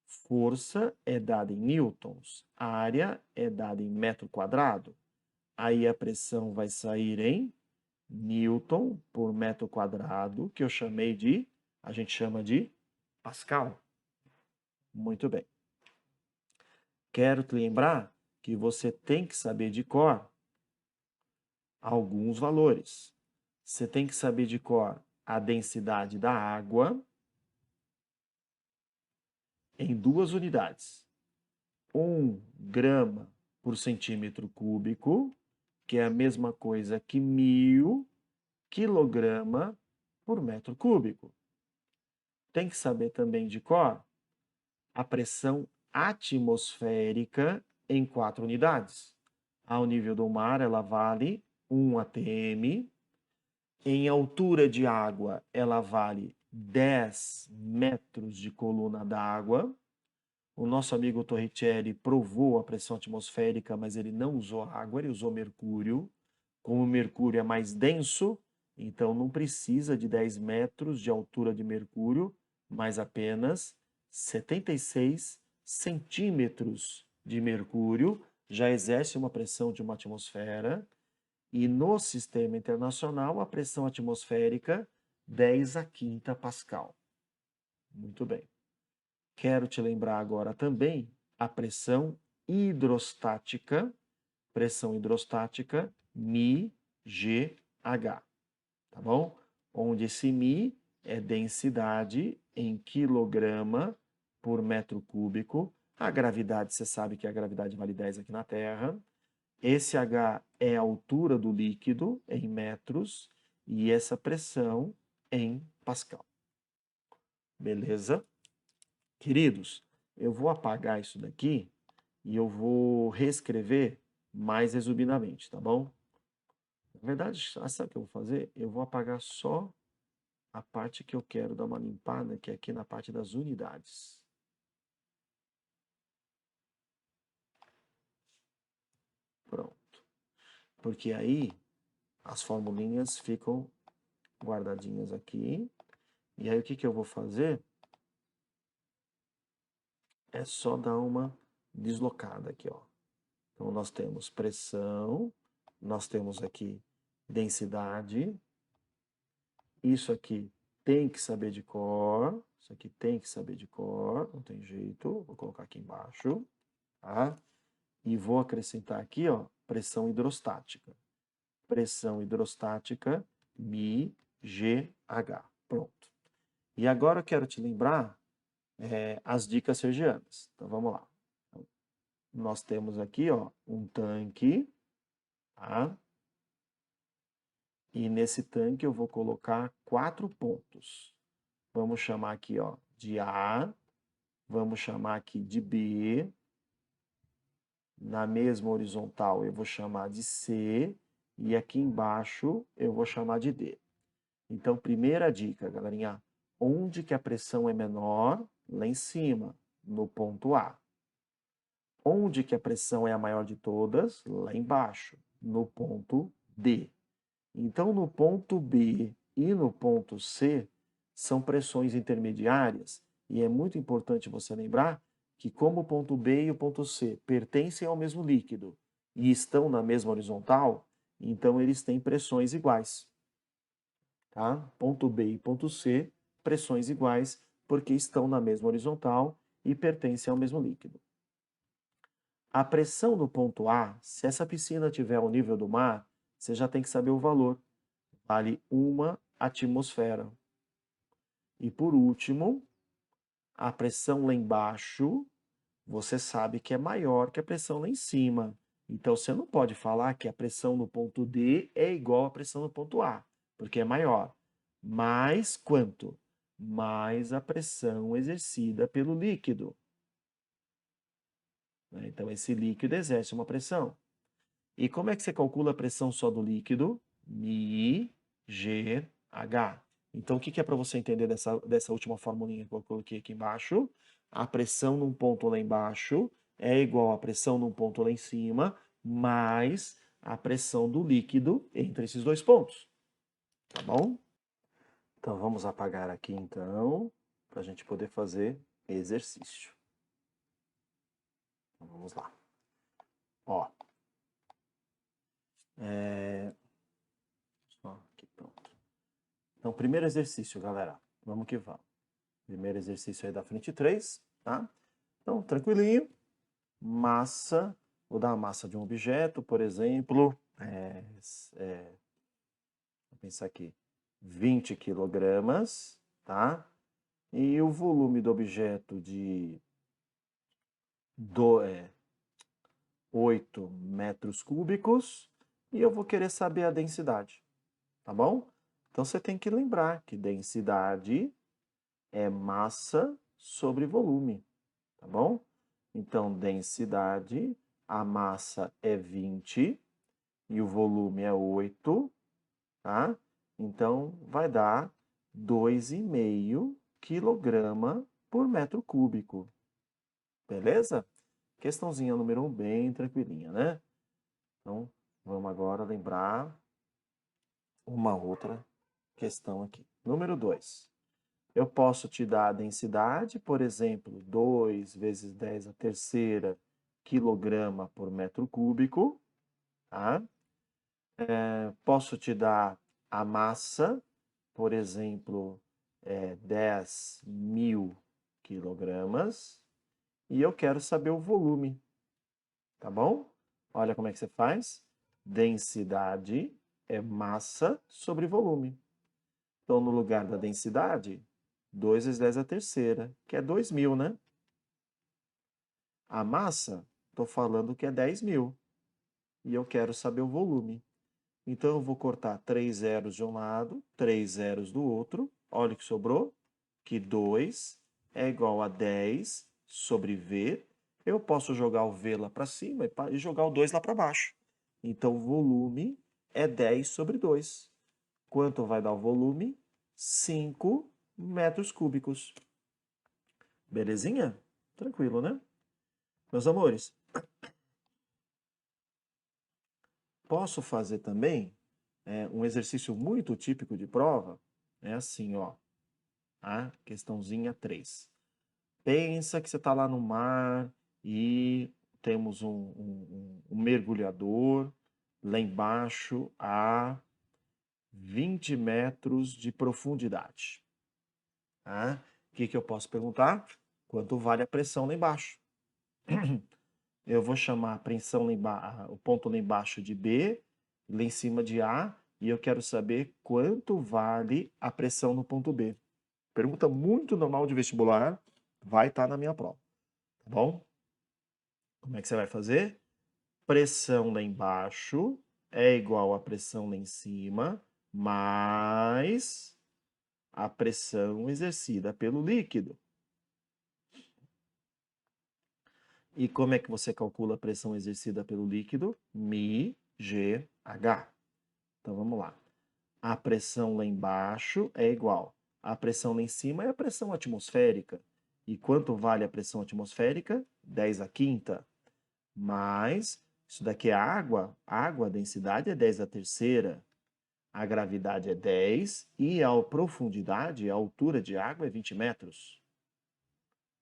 Força é dada em newtons, área é dada em metro quadrado. Aí a pressão vai sair em newton por metro quadrado, que a gente chama de Pascal. Muito bem. Quero te lembrar que você tem que saber de cor alguns valores. Você tem que saber de cor a densidade da água em 2 unidades. 1 grama por centímetro cúbico, que é a mesma coisa que 1000 quilograma por metro cúbico. Tem que saber também de cor a pressão atmosférica em 4 unidades. Ao nível do mar, ela vale 1 atm. Em altura de água, ela vale 10 metros de coluna d'água. O nosso amigo Torricelli provou a pressão atmosférica, mas ele não usou água, ele usou mercúrio. Como o mercúrio é mais denso, então não precisa de 10 metros de altura de mercúrio, mas apenas 76 centímetros de mercúrio já exerce uma pressão de uma atmosfera. E no sistema internacional, a pressão atmosférica 10 a quinta Pascal. Muito bem. Quero te lembrar agora também a pressão hidrostática, μGH, tá bom? Onde esse Mi é densidade em quilograma por metro cúbico. A gravidade, você sabe que a gravidade vale 10 aqui na Terra. Esse H é a altura do líquido em metros e essa pressão em Pascal. Beleza? Queridos, eu vou apagar isso daqui e eu vou reescrever mais resumidamente, tá bom? Na verdade, sabe o que eu vou fazer? Eu vou apagar só a parte que eu quero dar uma limpada, que é aqui na parte das unidades. Pronto. Porque aí as formulinhas ficam guardadinhas aqui. E aí o que eu vou fazer? É só dar uma deslocada aqui, ó. Então, nós temos pressão, nós temos aqui densidade, isso aqui tem que saber de cor, isso aqui tem que saber de cor, não tem jeito, vou colocar aqui embaixo, tá? E vou acrescentar aqui, ó, pressão hidrostática. Pressão hidrostática, μGH. Pronto. E agora eu quero te lembrar as dicas sergianas. Então, vamos lá. Nós temos aqui, ó, um tanque, tá? E nesse tanque eu vou colocar 4 pontos. Vamos chamar aqui, ó, de A, vamos chamar aqui de B, na mesma horizontal eu vou chamar de C, e aqui embaixo eu vou chamar de D. Então, primeira dica, galerinha, onde que a pressão é menor? Lá em cima, no ponto A. Onde que a pressão é a maior de todas? Lá embaixo, no ponto D. Então, no ponto B e no ponto C, são pressões intermediárias E é muito importante você lembrar que como o ponto B e o ponto C pertencem ao mesmo líquido e estão na mesma horizontal, então eles têm pressões iguais. Tá? Ponto B e ponto C, pressões iguais, porque estão na mesma horizontal e pertencem ao mesmo líquido. A pressão do ponto A, se essa piscina tiver ao nível do mar, você já tem que saber o valor. Vale 1 atmosfera. E por último, a pressão lá embaixo, você sabe que é maior que a pressão lá em cima. Então você não pode falar que a pressão no ponto D é igual à pressão no ponto A, porque é maior. Mais quanto? Mais a pressão exercida pelo líquido. Então esse líquido exerce uma pressão. E como é que você calcula a pressão só do líquido? μ, G, H. Então, o que é para você entender dessa última formulinha que eu coloquei aqui embaixo? A pressão num ponto lá embaixo é igual à pressão num ponto lá em cima, mais a pressão do líquido entre esses dois pontos. Tá bom? Então, vamos apagar aqui, então, para a gente poder fazer exercício. Então, vamos lá. Ó. Só aqui, pronto. Então, primeiro exercício, galera. Vamos que vamos. Primeiro exercício aí da frente 3, tá? Então, tranquilinho. Massa. Vou dar a massa de um objeto, por exemplo. Vou pensar aqui. 20 quilogramas, tá? E o volume do objeto de 8 metros cúbicos. E eu vou querer saber a densidade, tá bom? Então, você tem que lembrar que densidade é massa sobre volume, tá bom? Então, densidade, a massa é 20 e o volume é 8, tá? Então, vai dar 2,5 quilograma por metro cúbico. Beleza? Questãozinha número 1, bem tranquilinha, né? Então, vamos agora lembrar uma outra questão aqui. Número 2. Eu posso te dar a densidade, por exemplo, 2 vezes 10 a terceira quilograma por metro cúbico, tá? Posso te dar a massa, por exemplo, 10.000 quilogramas, e eu quero saber o volume, tá bom? Olha como é que você faz. Densidade é massa sobre volume. Então, no lugar da densidade, 2 vezes 10 a terceira, que é 2.000, né? A massa, estou falando que é 10.000. E eu quero saber o volume. Então, eu vou cortar 3 zeros de um lado, 3 zeros do outro. Olha o que sobrou. Que 2 é igual a 10 sobre V. Eu posso jogar o V lá para cima e jogar o 2 lá para baixo. Então, o volume é 10 sobre 2. Quanto vai dar o volume? 5 metros cúbicos. Belezinha? Tranquilo, né? Meus amores, posso fazer também um exercício muito típico de prova? É assim, ó. A questãozinha 3. Pensa que você está lá no mar e temos um mergulhador lá embaixo a 20 metros de profundidade. Tá? O que eu posso perguntar? Quanto vale a pressão lá embaixo? Eu vou chamar a pressão o ponto lá embaixo de B, lá em cima de A, e eu quero saber quanto vale a pressão no ponto B. Pergunta muito normal de vestibular, vai estar na minha prova, tá bom? Como é que você vai fazer? Pressão lá embaixo é igual à pressão lá em cima, mais a pressão exercida pelo líquido. E como é que você calcula a pressão exercida pelo líquido? μ, G, H. Então vamos lá. A pressão lá embaixo é igual. A pressão lá em cima é a pressão atmosférica. E quanto vale a pressão atmosférica? 10 a quinta. Mais, isso daqui é água. Água, a densidade é 10 a terceira. A gravidade é 10 e a profundidade, a altura de água é 20 metros.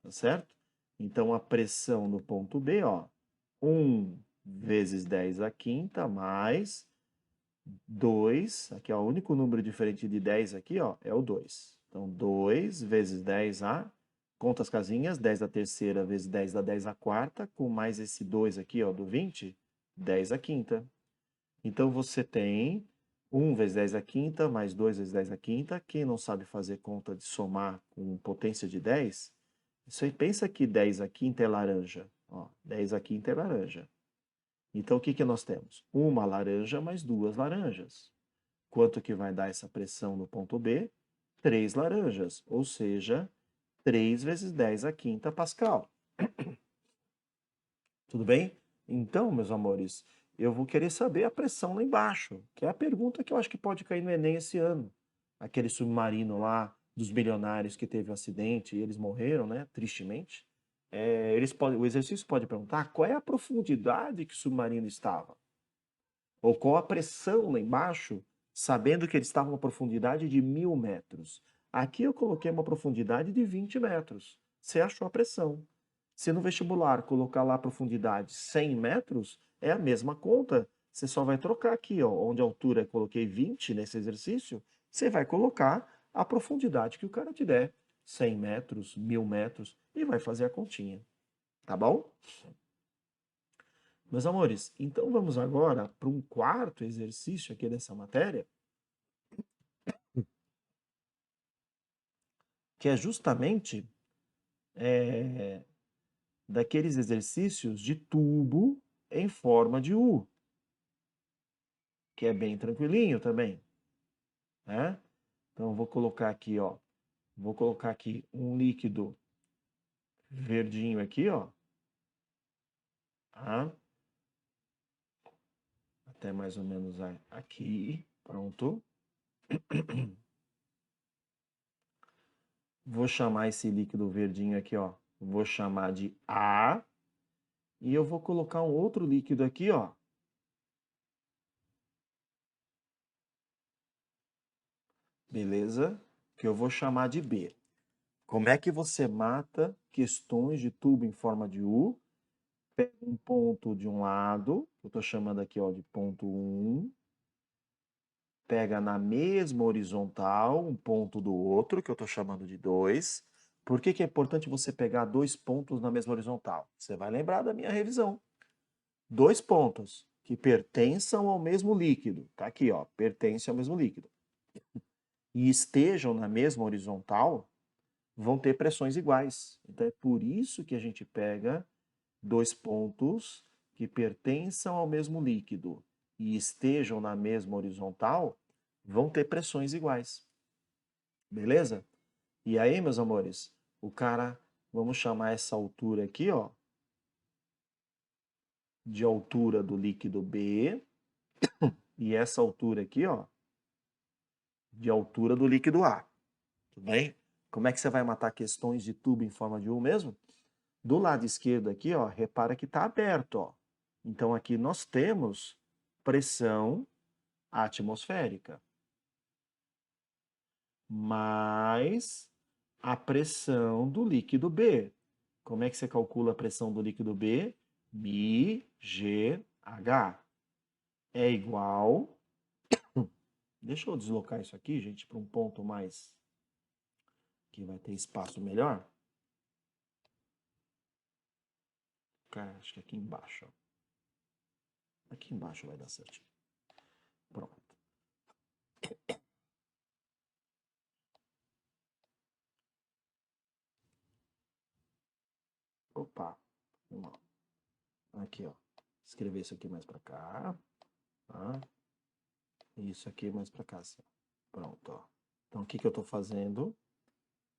tá certo? Então, a pressão no ponto B, ó, 1 vezes 10 à quinta mais 2, aqui ó, o único número diferente de 10 aqui, ó, é o 2. Então, 2 vezes 10 a, conta as casinhas, 10 à terceira vezes 10 dá 10 à quarta, com mais esse 2 aqui, ó, do 20, 10 à quinta. Então, você tem 1 vezes 10 à quinta, mais 2 vezes 10 à quinta. Quem não sabe fazer conta de somar com potência de 10, você pensa que 10 à quinta é laranja. Ó, 10 à quinta é laranja. Então, o que que nós temos? Uma laranja mais duas laranjas. Quanto que vai dar essa pressão no ponto B? 3 laranjas, ou seja, 3 vezes 10 à quinta Pascal. Tudo bem? Então, meus amores, eu vou querer saber a pressão lá embaixo, que é a pergunta que eu acho que pode cair no Enem esse ano. Aquele submarino lá dos bilionários que teve um acidente e eles morreram, né? Tristemente. O exercício pode perguntar qual é a profundidade que o submarino estava. Ou qual a pressão lá embaixo, sabendo que ele estava a uma profundidade de 1.000 metros. Aqui eu coloquei uma profundidade de 20 metros. Você achou a pressão. Se no vestibular colocar lá a profundidade 100 metros, é a mesma conta. Você só vai trocar aqui, ó, onde a altura eu coloquei 20 nesse exercício, você vai colocar a profundidade que o cara te der. 100 metros, 1.000 metros, e vai fazer a continha. Tá bom? Meus amores, então vamos agora para um quarto exercício aqui dessa matéria, que é justamente daqueles exercícios de tubo em forma de U, que é bem tranquilinho também, né? Então eu vou colocar aqui, ó, vou colocar aqui um líquido verdinho aqui, ó, tá? Até mais ou menos aqui, pronto. Vou chamar esse líquido verdinho aqui, ó, vou chamar de A, e eu vou colocar um outro líquido aqui, ó, beleza? Que eu vou chamar de B. Como é que você mata questões de tubo em forma de U? Pega um ponto de um lado, eu estou chamando aqui ó, de ponto 1, pega na mesma horizontal um ponto do outro, que eu estou chamando de 2. Por que que é importante você pegar dois pontos na mesma horizontal? Você vai lembrar da minha revisão. Dois pontos que pertençam ao mesmo líquido, tá aqui ó, pertencem ao mesmo líquido, e estejam na mesma horizontal, vão ter pressões iguais. Então é por isso que a gente pega dois pontos que pertençam ao mesmo líquido e estejam na mesma horizontal, vão ter pressões iguais. Beleza? E aí, meus amores, o cara, vamos chamar essa altura aqui, ó, de altura do líquido B, e essa altura aqui, ó, de altura do líquido A. Tudo bem? Como é que você vai matar questões de tubo em forma de U mesmo? Do lado esquerdo aqui, ó, repara que está aberto, ó. Então aqui nós temos pressão atmosférica mais a pressão do líquido B. Como é que você calcula a pressão do líquido B? μGH é igual. Deixa eu deslocar isso aqui, gente, para um ponto mais que vai ter espaço melhor. Cara, acho que aqui embaixo, ó. Aqui embaixo vai dar certinho. Pronto. Opa. Aqui, ó. Escrever isso aqui mais para cá. Tá? E isso aqui mais para cá, assim. Pronto, ó. Então, o que que eu estou fazendo?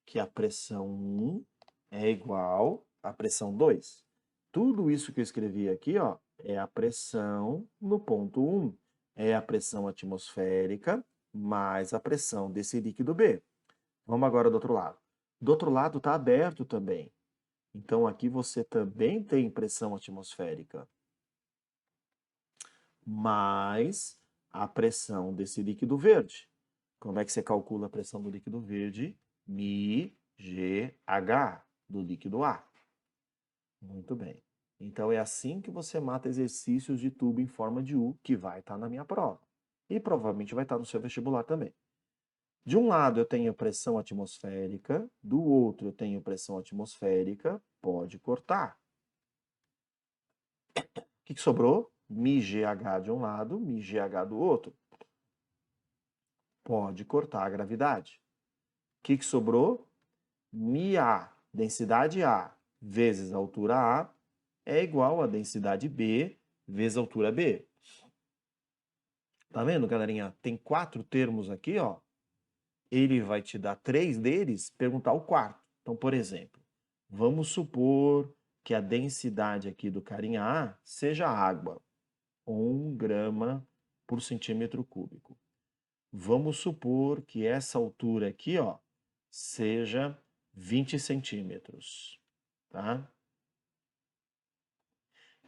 Que a pressão 1 é igual à pressão 2. Tudo isso que eu escrevi aqui, ó, é a pressão no ponto 1. É a pressão atmosférica mais a pressão desse líquido B. Vamos agora do outro lado. Do outro lado está aberto também. Então, aqui você também tem pressão atmosférica mais a pressão desse líquido verde. Como é que você calcula a pressão do líquido verde? μGH. do líquido A. Muito bem. Então é assim que você mata exercícios de tubo em forma de U, que vai estar na minha prova. E provavelmente vai estar no seu vestibular também. De um lado eu tenho pressão atmosférica, do outro eu tenho pressão atmosférica, pode cortar. O que sobrou? μGH de um lado, μGH do outro. Pode cortar a gravidade. O que sobrou? μA, densidade A, vezes a altura A, é igual a densidade B vezes a altura B. Tá vendo, galerinha? Tem 4 termos aqui, ó. Ele vai te dar 3 deles, perguntar o quarto. Então, por exemplo, vamos supor que a densidade aqui do carinha A seja água, 1 grama por centímetro cúbico. Vamos supor que essa altura aqui, ó, seja 20 centímetros, tá?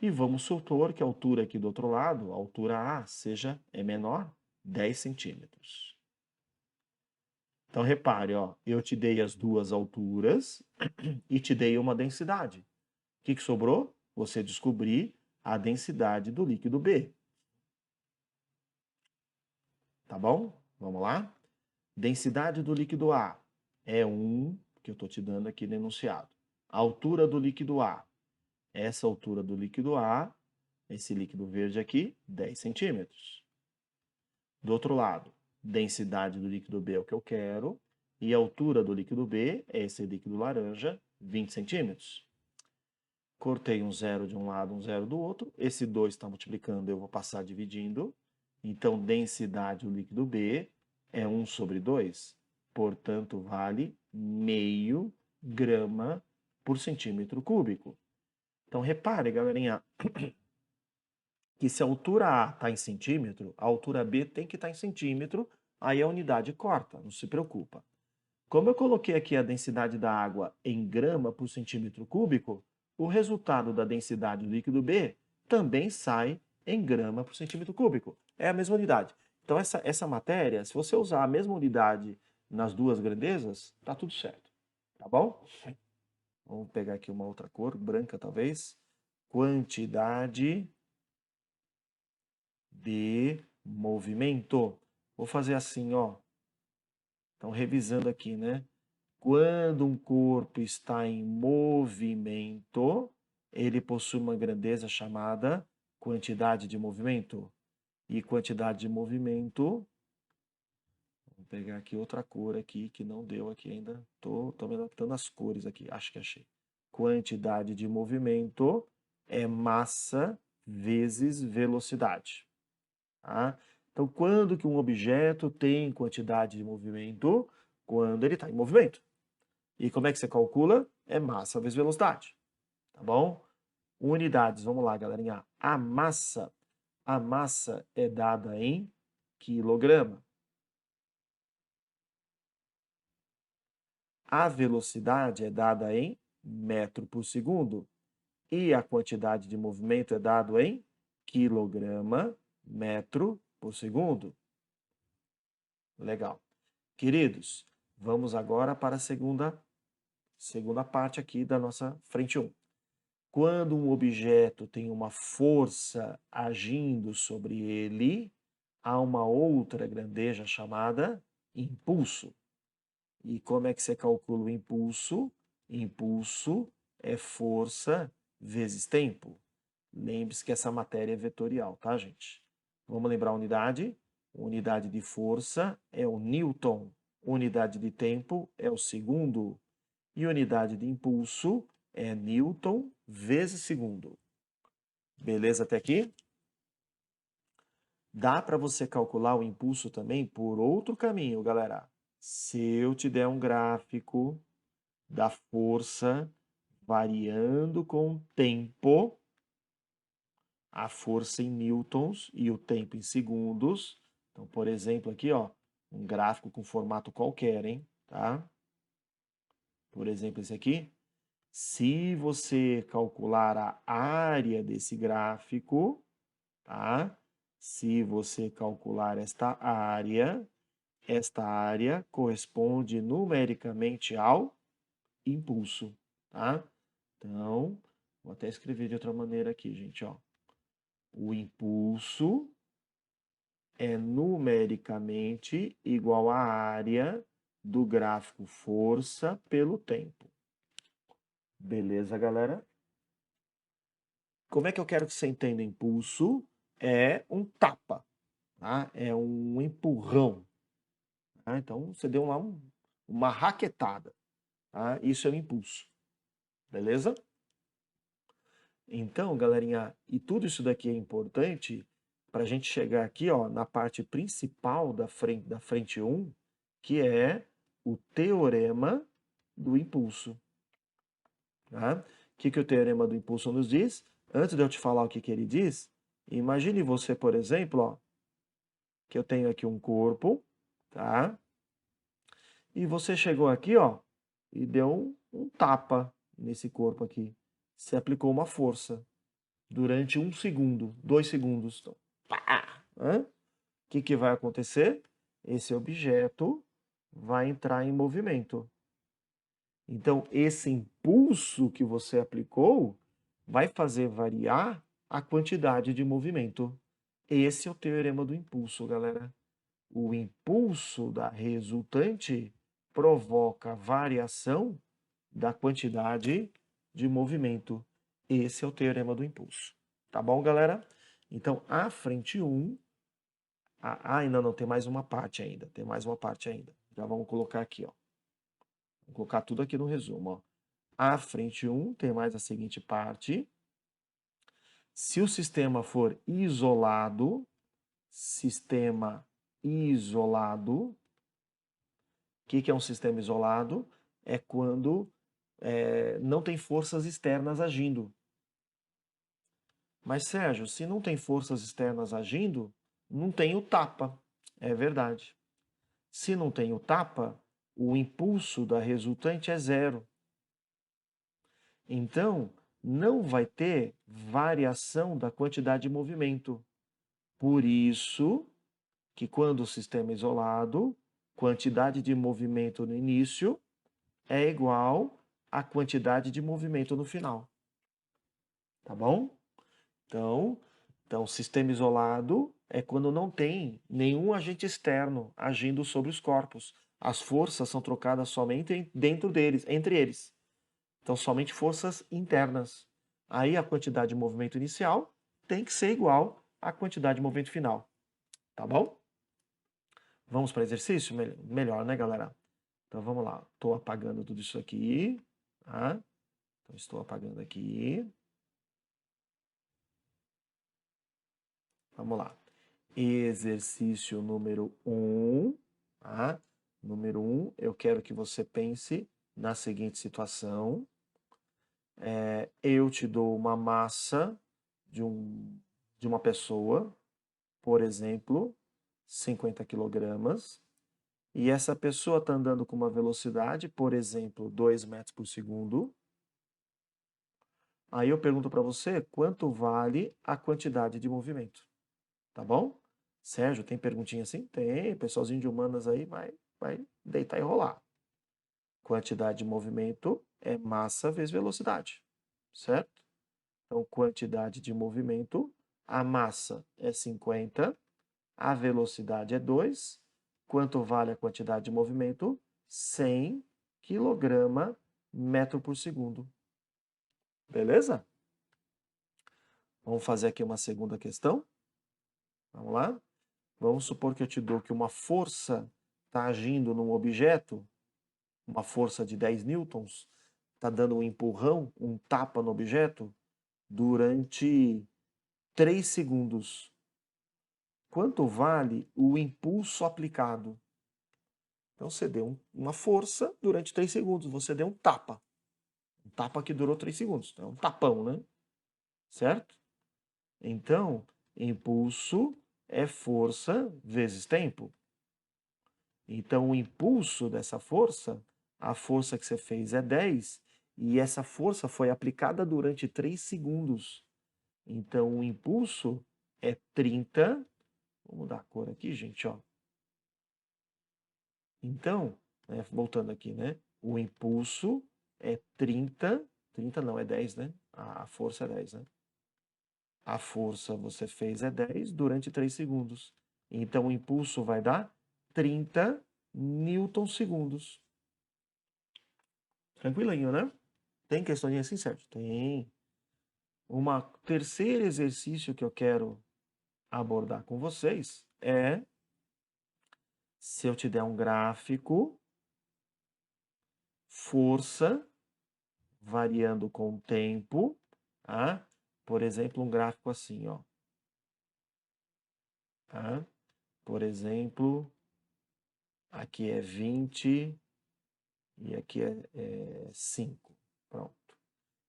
E vamos supor que a altura aqui do outro lado, a altura A, é menor, 10 centímetros. Então, repare, ó, eu te dei as duas alturas e te dei uma densidade. O que sobrou? Você descobrir a densidade do líquido B. Tá bom? Vamos lá? Densidade do líquido A é 1, que eu estou te dando aqui no enunciado. A altura do líquido A. Essa altura do líquido A, esse líquido verde aqui, 10 centímetros. Do outro lado, densidade do líquido B é o que eu quero, e a altura do líquido B, esse líquido laranja, 20 centímetros. Cortei um zero de um lado, um zero do outro. Esse 2 está multiplicando, eu vou passar dividindo. Então, densidade do líquido B é 1 sobre 2. Portanto, vale meio grama por centímetro cúbico. Então, repare, galerinha, que se a altura A está em centímetro, a altura B tem que estar em centímetro, aí a unidade corta, não se preocupa. Como eu coloquei aqui a densidade da água em grama por centímetro cúbico, o resultado da densidade do líquido B também sai em grama por centímetro cúbico. É a mesma unidade. Então, essa matéria, se você usar a mesma unidade nas duas grandezas, tá tudo certo. Tá bom? Vamos pegar aqui uma outra cor, branca talvez. Quantidade de movimento. Vou fazer assim, ó. Então, revisando aqui, né? Quando um corpo está em movimento, ele possui uma grandeza chamada quantidade de movimento. E quantidade de movimento, vou pegar aqui outra cor aqui que não deu aqui ainda. Tô me adaptando às cores aqui, acho que achei. Quantidade de movimento é massa vezes velocidade. Tá? Então, quando que um objeto tem quantidade de movimento? Quando ele está em movimento. E como é que você calcula? É massa vezes velocidade, tá bom? Unidades, vamos lá, galerinha. A massa é dada em quilograma. A velocidade é dada em metro por segundo. E a quantidade de movimento é dado em quilograma metro por segundo. Legal. Queridos, vamos agora para a segunda parte aqui da nossa frente 1. Quando um objeto tem uma força agindo sobre ele, há uma outra grandeza chamada impulso. E como é que você calcula o impulso? Impulso é força vezes tempo. Lembre-se que essa matéria é vetorial, tá, gente? Vamos lembrar a unidade? Unidade de força é o Newton. Unidade de tempo é o segundo. E unidade de impulso é Newton vezes segundo. Beleza até aqui? Dá para você calcular o impulso também por outro caminho, galera. Se eu te der um gráfico da força variando com o tempo, a força em newtons e o tempo em segundos. Então, por exemplo, aqui, ó, um gráfico com formato qualquer, hein? Tá? Por exemplo, esse aqui. Se você calcular a área desse gráfico, tá? Se você calcular esta área corresponde numericamente ao impulso. tá? Então, vou até escrever de outra maneira aqui, gente, ó. O impulso é numericamente igual à área do gráfico força pelo tempo. Beleza, galera? Como é que eu quero que você entenda impulso? É um tapa, tá? É um empurrão. Tá? Então, você deu lá uma raquetada. Tá? Isso é um impulso. Beleza? Então, galerinha, e tudo isso daqui é importante para a gente chegar aqui, ó, na parte principal da frente 1, que é o teorema do impulso. Tá? O que o teorema do impulso nos diz? Antes de eu te falar o que ele diz, imagine você, por exemplo, ó, que eu tenho aqui um corpo, tá? E você chegou aqui, ó, e deu um tapa nesse corpo aqui. Você aplicou uma força durante 1 segundo, 2 segundos. Então, pá! O que vai acontecer? Esse objeto vai entrar em movimento. Então, esse impulso que você aplicou vai fazer variar a quantidade de movimento. Esse é o teorema do impulso, galera. O impulso da resultante provoca variação da quantidade de movimento. Esse é o teorema do impulso. Tá bom, galera? Então, a frente 1... ainda não, tem mais uma parte ainda. Tem mais uma parte ainda. Já vamos colocar aqui, ó. Vou colocar tudo aqui no resumo, ó. A frente 1 tem mais a seguinte parte. Se o sistema for isolado, o que é um sistema isolado? É quando não tem forças externas agindo. Mas, Sérgio, se não tem forças externas agindo, não tem o tapa. É verdade. Se não tem o tapa, o impulso da resultante é zero. Então, não vai ter variação da quantidade de movimento. Por isso que quando o sistema é isolado, quantidade de movimento no início é igual à quantidade de movimento no final. Tá bom? Então, sistema isolado é quando não tem nenhum agente externo agindo sobre os corpos. As forças são trocadas somente dentro deles, entre eles. Então, somente forças internas. Aí a quantidade de movimento inicial tem que ser igual à quantidade de movimento final. Tá bom? Vamos para o exercício? Melhor, né, galera? Então vamos lá. Estou apagando tudo isso aqui. Tá? Então, estou apagando aqui. Vamos lá. Exercício número 1. Tá? Número 1, eu quero que você pense na seguinte situação. Eu te dou uma massa de uma pessoa, por exemplo, 50 quilogramas, e essa pessoa está andando com uma velocidade, por exemplo, 2 metros por segundo. Aí eu pergunto para você quanto vale a quantidade de movimento. Tá bom? Sérgio, tem perguntinha assim? Tem. Pessoalzinho de humanas aí vai deitar e rolar. Quantidade de movimento é massa vezes velocidade. Certo? Então, quantidade de movimento, a massa é 50, a velocidade é 2. Quanto vale a quantidade de movimento? 100 kg metro por segundo. Beleza? Vamos fazer aqui uma segunda questão. Vamos lá? Vamos supor que eu te dou que uma força está agindo num objeto, uma força de 10 newtons, está dando um empurrão, um tapa no objeto, durante 3 segundos. Quanto vale o impulso aplicado? Então você deu uma força durante 3 segundos, você deu um tapa. Um tapa que durou 3 segundos. Então é um tapão, né? Certo? Então, impulso é força vezes tempo. Então, o impulso dessa força, a força que você fez é 10, e essa força foi aplicada durante 3 segundos. Então, o impulso é 30. Vou mudar a cor aqui, gente, ó. Então, voltando aqui, né? O impulso é 30 não, é 10, né? A força é 10, né? A força você fez é 10 durante 3 segundos. Então o impulso vai dar 30 newton-segundos. Tranquilinho, né? Tem questões assim, Sérgio? Tem. Um terceiro exercício que eu quero abordar com vocês é se eu te der um gráfico, força variando com o tempo, tá? Por exemplo, um gráfico assim, ó. Tá? Por exemplo, aqui é 20 e aqui é 5. Pronto.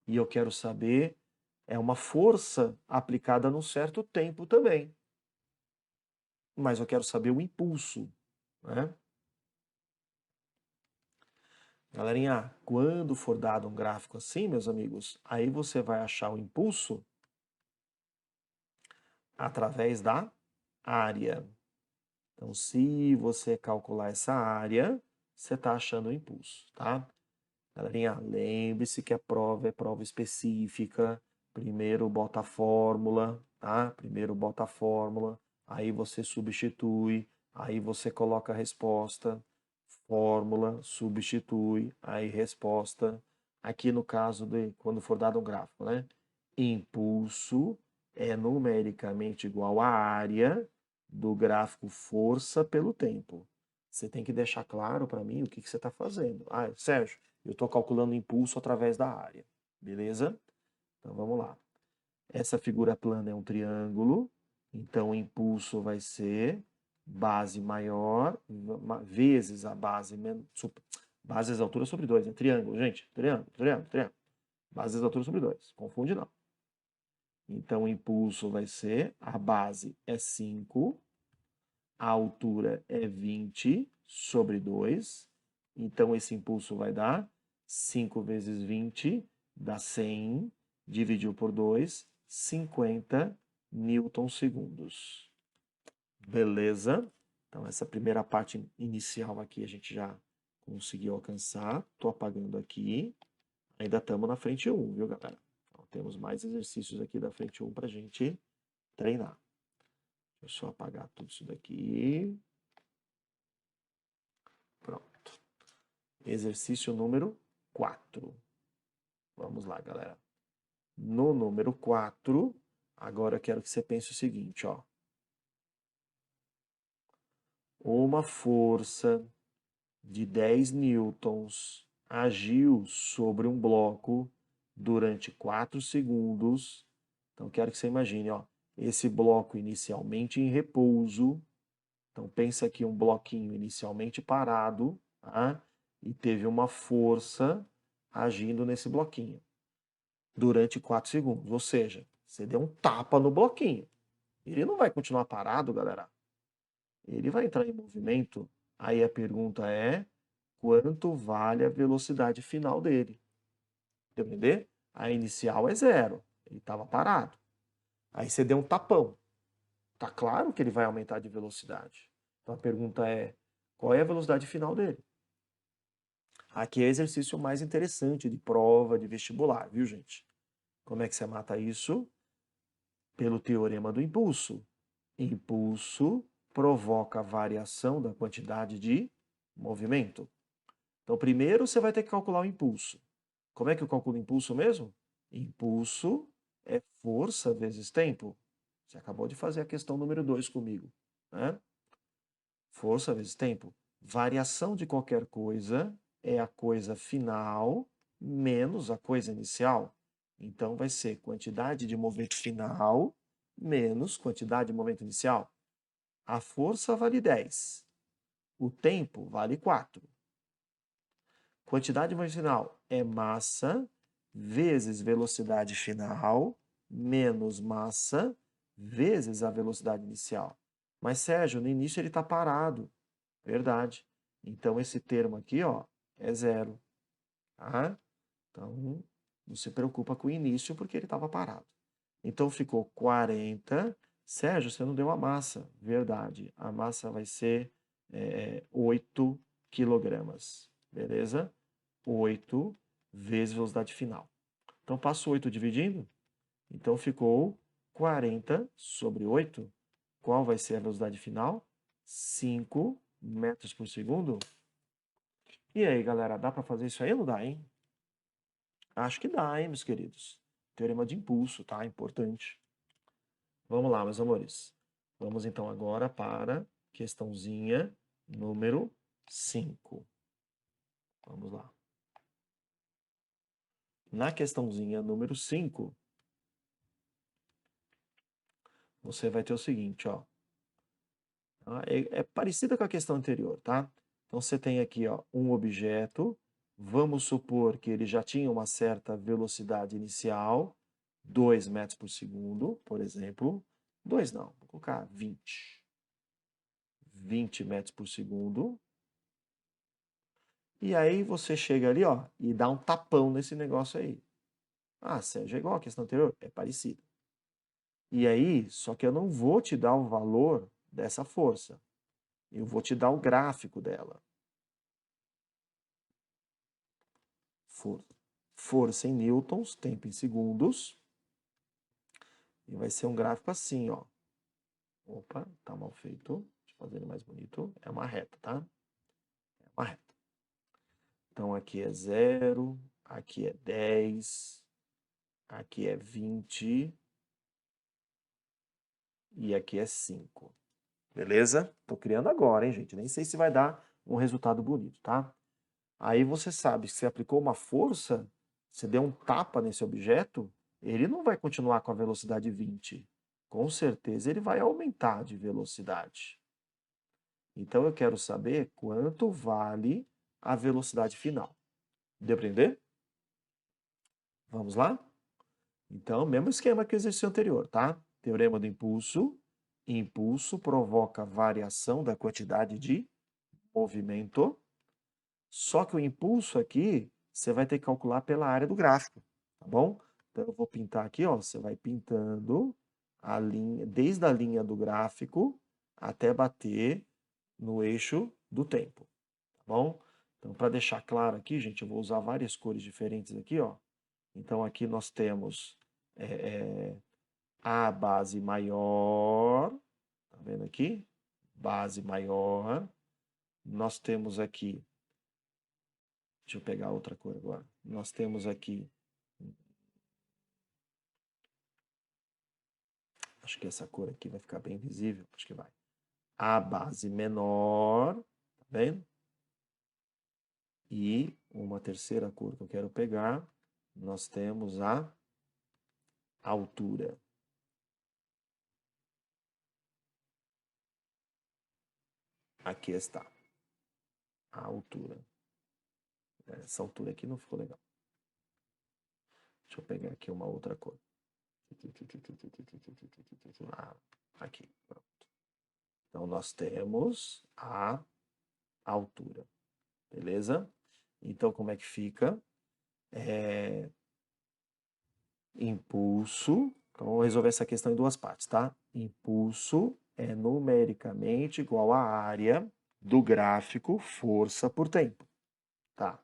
E eu quero saber, é uma força aplicada num certo tempo também. Mas eu quero saber o impulso, né? Galerinha, quando for dado um gráfico assim, meus amigos, aí você vai achar o impulso através da área. Então, se você calcular essa área, você está achando o impulso, tá? Galerinha, lembre-se que a prova é prova específica. Primeiro bota a fórmula, tá? Primeiro bota a fórmula, aí você substitui, aí você coloca a resposta, fórmula, substitui, aí resposta. Aqui no caso de quando for dado um gráfico, né? Impulso é numericamente igual à área do gráfico força pelo tempo. Você tem que deixar claro para mim o que você está fazendo. Ah, Sérgio, eu estou calculando o impulso através da área. Beleza? Então vamos lá. Essa figura plana é um triângulo, então o impulso vai ser base maior vezes a base menos. Base da altura sobre 2. É triângulo, gente. Triângulo, triângulo, triângulo. Base da altura sobre 2. Confunde não. Então o impulso vai ser, a base é 5, a altura é 20 sobre 2. Então esse impulso vai dar 5 vezes 20 dá 100, dividiu por 2, 50 newton-segundos. Beleza? Então essa primeira parte inicial aqui a gente já conseguiu alcançar. Estou apagando aqui. Ainda estamos na frente 1, viu, galera? Então, temos mais exercícios aqui da frente 1 para a gente treinar. Deixa eu só apagar tudo isso daqui. Pronto. Exercício número 4. Vamos lá, galera. No número 4, agora eu quero que você pense o seguinte, ó. Uma força de 10 newtons agiu sobre um bloco durante 4 segundos. Então, quero que você imagine, ó, esse bloco inicialmente em repouso. Então, pensa aqui um bloquinho inicialmente parado, tá? E teve uma força agindo nesse bloquinho durante 4 segundos. Ou seja, você deu um tapa no bloquinho. Ele não vai continuar parado, galera. Ele vai entrar em movimento. Aí a pergunta é, quanto vale a velocidade final dele? Deu pra entender? A inicial é 0. Ele estava parado. Aí você deu um tapão. Tá claro que ele vai aumentar de velocidade. Então a pergunta é, qual é a velocidade final dele? Aqui é o exercício mais interessante de prova, de vestibular, viu, gente? Como é que você mata isso? Pelo teorema do impulso. Impulso provoca variação da quantidade de movimento. Então, primeiro você vai ter que calcular o impulso. Como é que eu calculo o impulso mesmo? Impulso é força vezes tempo. Você acabou de fazer a questão número 2 comigo, né? Força vezes tempo. Variação de qualquer coisa é a coisa final menos a coisa inicial. Então, vai ser quantidade de movimento final menos quantidade de movimento inicial. A força vale 10. O tempo vale 4. Quantidade de movimento final é massa vezes velocidade final menos massa vezes a velocidade inicial. Mas, Sérgio, no início ele está parado. Verdade. Então, esse termo aqui, ó, é 0. Tá? Então, não se preocupa com o início, porque ele estava parado. Então, ficou 40. Sérgio, você não deu a massa. Verdade. A massa vai ser 8 quilogramas. Beleza? 8 vezes velocidade final. Então, passo 8 dividindo, então ficou 40 sobre 8. Qual vai ser a velocidade final? 5 metros por segundo. E aí, galera, dá para fazer isso aí ou não dá, hein? Acho que dá, hein, meus queridos? Teorema de impulso, tá? Importante. Vamos lá, meus amores. Vamos então agora para questãozinha número 5. Vamos lá. Na questãozinha número 5, você vai ter o seguinte, ó. É parecida com a questão anterior, tá? Então você tem aqui, ó, um objeto. Vamos supor que ele já tinha uma certa velocidade inicial, 2 metros por segundo, por exemplo. 2 não, vou colocar 20. 20 metros por segundo. E aí você chega ali, ó, e dá um tapão nesse negócio aí. Ah, Sérgio, é igual a questão anterior? É parecido. E aí, só que eu não vou te dar o valor dessa força. Eu vou te dar o gráfico dela. Força em newtons, tempo em segundos. E vai ser um gráfico assim, ó. Opa, tá mal feito. Deixa eu fazer ele mais bonito. É uma reta, tá? É uma reta. Então aqui é 0, aqui é 10, aqui é 20 e aqui é 5. Beleza? Tô criando agora, hein, gente? Nem sei se vai dar um resultado bonito, tá? Aí você sabe, se você aplicou uma força, você deu um tapa nesse objeto, ele não vai continuar com a velocidade 20. Com certeza ele vai aumentar de velocidade. Então eu quero saber quanto vale a velocidade final. Deu para entender? Vamos lá? Então, mesmo esquema que o exercício anterior, tá? Teorema do impulso. Impulso provoca variação da quantidade de movimento. Só que o impulso aqui, você vai ter que calcular pela área do gráfico, tá bom? Então eu vou pintar aqui, ó, você vai pintando a linha, desde a linha do gráfico até bater no eixo do tempo, tá bom? Então, para deixar claro aqui, gente, eu vou usar várias cores diferentes aqui, ó. Então, aqui nós temos a base maior, tá vendo aqui? Base maior. Nós temos aqui, deixa eu pegar outra cor agora. Nós temos aqui, acho que essa cor aqui vai ficar bem visível, acho que vai. A base menor, tá vendo? E uma terceira cor que eu quero pegar, nós temos a altura. Aqui está. A altura. Essa altura aqui não ficou legal. Deixa eu pegar aqui uma outra cor. Ah, aqui, pronto. Então, nós temos a altura. Beleza? Então, como é que fica? Impulso. Então, vamos resolver essa questão em duas partes, tá? Impulso é numericamente igual à área do gráfico força por tempo. Tá?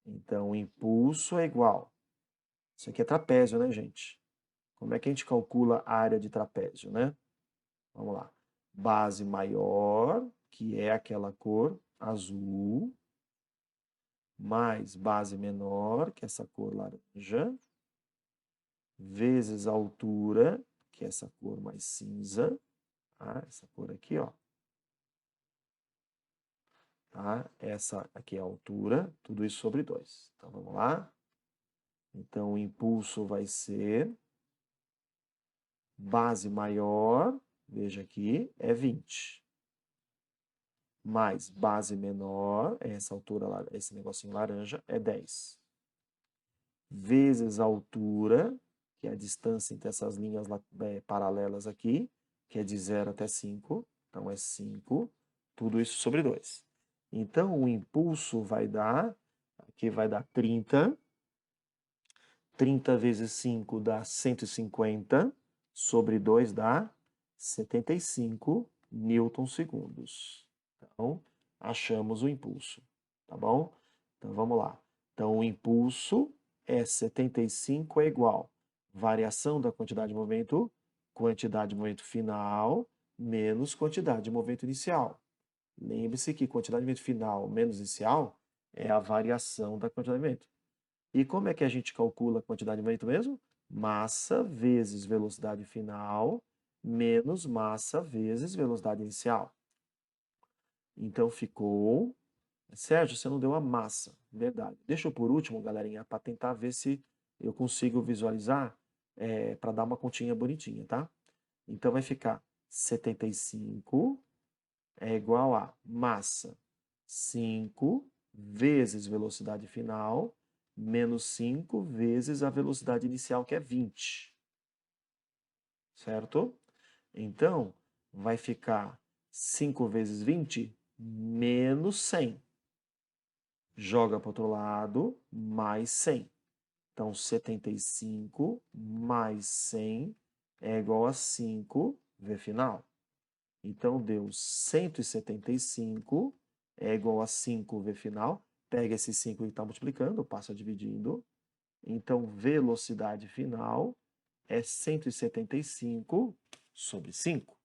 Então, impulso é igual. Isso aqui é trapézio, né, gente? Como é que a gente calcula a área de trapézio, né? Vamos lá. Base maior, que é aquela cor azul, mais base menor, que é essa cor laranja, vezes a altura, que é essa cor mais cinza, tá? Essa cor aqui, ó. Tá? Essa aqui é a altura, tudo isso sobre 2. Então, vamos lá. Então, o impulso vai ser base maior, veja aqui, é 20. Mais base menor, essa altura, esse negocinho laranja, é 10. Vezes a altura, que é a distância entre essas linhas paralelas aqui, que é de 0 até 5, então é 5, tudo isso sobre 2. Então, o impulso vai dar, aqui vai dar 30, 30 vezes 5 dá 150, sobre 2 dá 75 newton-segundos. Então, achamos o impulso, tá bom? Então, vamos lá. Então, o impulso é 75 é igual variação da quantidade de movimento final, menos quantidade de movimento inicial. Lembre-se que quantidade de movimento final menos inicial é a variação da quantidade de movimento. E como é que a gente calcula a quantidade de movimento mesmo? Massa vezes velocidade final menos massa vezes velocidade inicial. Então ficou... Sérgio, você não deu a massa. Verdade. Deixa eu por último, galerinha, para tentar ver se eu consigo visualizar, para dar uma continha bonitinha, tá? Então vai ficar 75 é igual a massa 5 vezes velocidade final menos 5 vezes a velocidade inicial, que é 20. Certo? Então, vai ficar 5 vezes 20 menos 100. Joga para o outro lado, mais 100. Então, 75 mais 100 é igual a 5 V final. Então, deu 175 é igual a 5 V final. Pega esse 5 que está multiplicando, passa dividindo. Então, velocidade final é 175 sobre 5.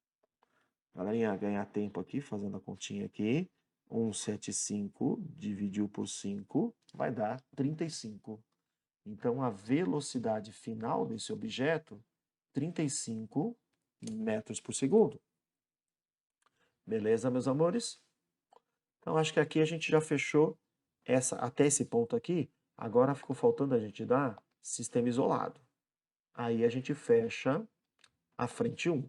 Galerinha, ganhar tempo aqui, fazendo a continha aqui. 175 dividiu por 5 vai dar 35. Então, a velocidade final desse objeto, 35 metros por segundo. Beleza, meus amores? Então, acho que aqui a gente já fechou até esse ponto aqui. Agora ficou faltando a gente dar sistema isolado. Aí a gente fecha a frente 1.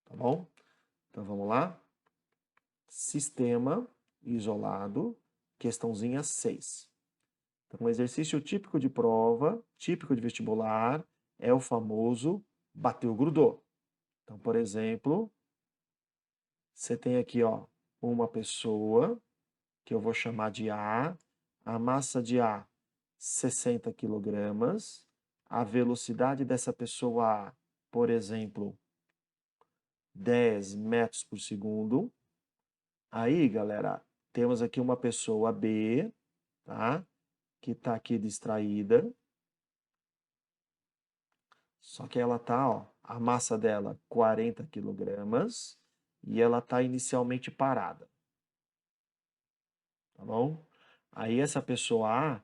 Tá bom? Então, vamos lá. Sistema isolado, questãozinha 6. Então, um exercício típico de prova, típico de vestibular, é o famoso bateu, grudou. Então, por exemplo, você tem aqui, ó, uma pessoa, que eu vou chamar de A, a massa de A, 60 quilogramas, a velocidade dessa pessoa A, por exemplo, 10 metros por segundo. Aí, galera, temos aqui uma pessoa B, tá? Que está aqui distraída. Só que ela tá, ó, a massa dela 40 quilogramas e ela tá inicialmente parada. Tá bom? Aí essa pessoa A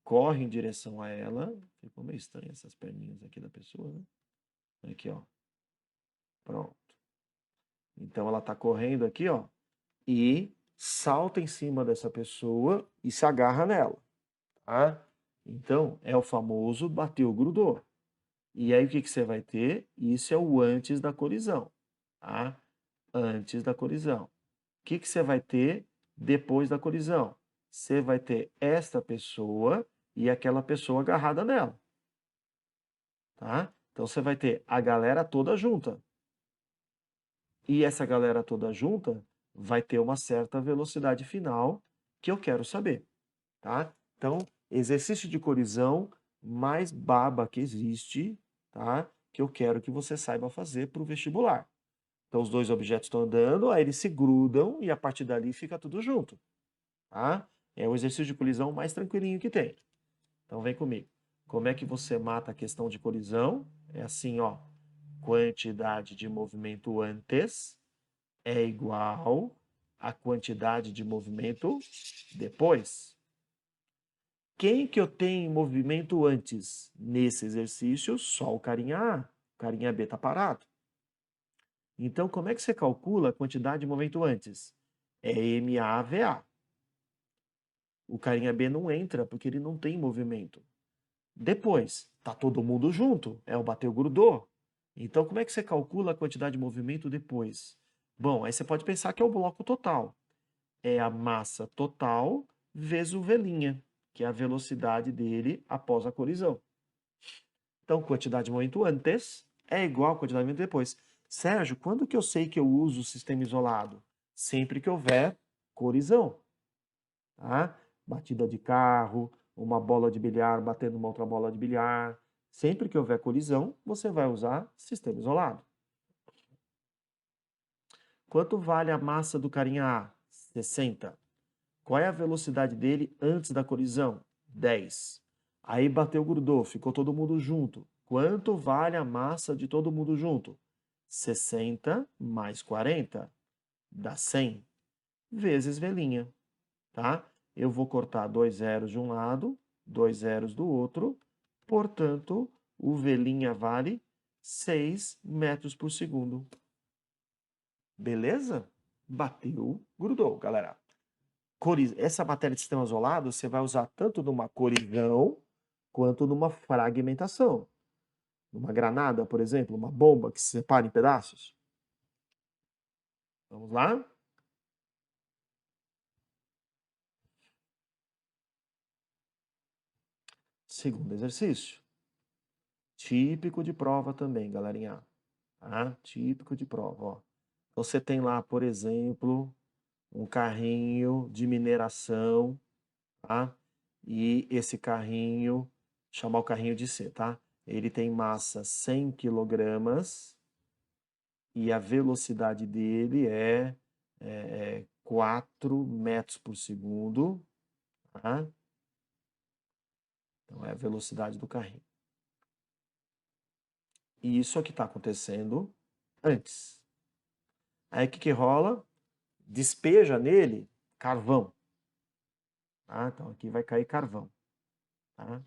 corre em direção a ela. Ficou meio estranho essas perninhas aqui da pessoa, né? Aqui, ó. Pronto. Então ela tá correndo aqui, ó, e salta em cima dessa pessoa e se agarra nela, tá? Então, é o famoso bateu, grudou. E aí o que você vai ter? Isso é o antes da colisão, tá? Antes da colisão. O que você vai ter depois da colisão? Você vai ter esta pessoa e aquela pessoa agarrada nela, tá? Então você vai ter a galera toda junta. E essa galera toda junta vai ter uma certa velocidade final que eu quero saber, tá? Então, exercício de colisão mais baba que existe, tá? Que eu quero que você saiba fazer para o vestibular. Então, os dois objetos estão andando, aí eles se grudam e a partir dali fica tudo junto, tá? É o exercício de colisão mais tranquilinho que tem. Então, vem comigo. Como é que você mata a questão de colisão? É assim, ó. Quantidade de movimento antes é igual à quantidade de movimento depois. Quem que eu tenho em movimento antes? Nesse exercício, só o carinha A. O carinha B está parado. Então, como é que você calcula a quantidade de movimento antes? É MAVA. O carinha B não entra porque ele não tem movimento. Depois, tá todo mundo junto, é o bateu, grudou. Então, como é que você calcula a quantidade de movimento depois? Bom, aí você pode pensar que é o bloco total. É a massa total vezes o V', que é a velocidade dele após a colisão. Então, quantidade de movimento antes é igual a quantidade de movimento depois. Sérgio, quando que eu sei que eu uso o sistema isolado? Sempre que houver colisão. Tá? Batida de carro, uma bola de bilhar batendo uma outra bola de bilhar. Sempre que houver colisão, você vai usar sistema isolado. Quanto vale a massa do carinha A? 60. Qual é a velocidade dele antes da colisão? 10. Aí bateu, grudou, ficou todo mundo junto. Quanto vale a massa de todo mundo junto? 60 mais 40 dá 100 vezes velhinha, tá? Eu vou cortar 2 zeros de um lado, 2 zeros do outro, portanto, o velhinha vale 6 metros por segundo. Beleza? Bateu, grudou, galera. Essa matéria de sistema isolado você vai usar tanto numa colisão quanto numa fragmentação. Numa granada, por exemplo, uma bomba que se separa em pedaços. Vamos lá? Segundo exercício. Típico de prova também, galerinha. Tá? Típico de prova. Ó. Você tem lá, por exemplo, um carrinho de mineração, tá? E esse carrinho, chamar o carrinho de C, tá? Ele tem massa 100 quilogramas e a velocidade dele é 4 metros por segundo, tá? Então é a velocidade do carrinho. E isso aqui está acontecendo antes. Aí o que rola? Despeja nele carvão. Tá? Então aqui vai cair carvão. Tá?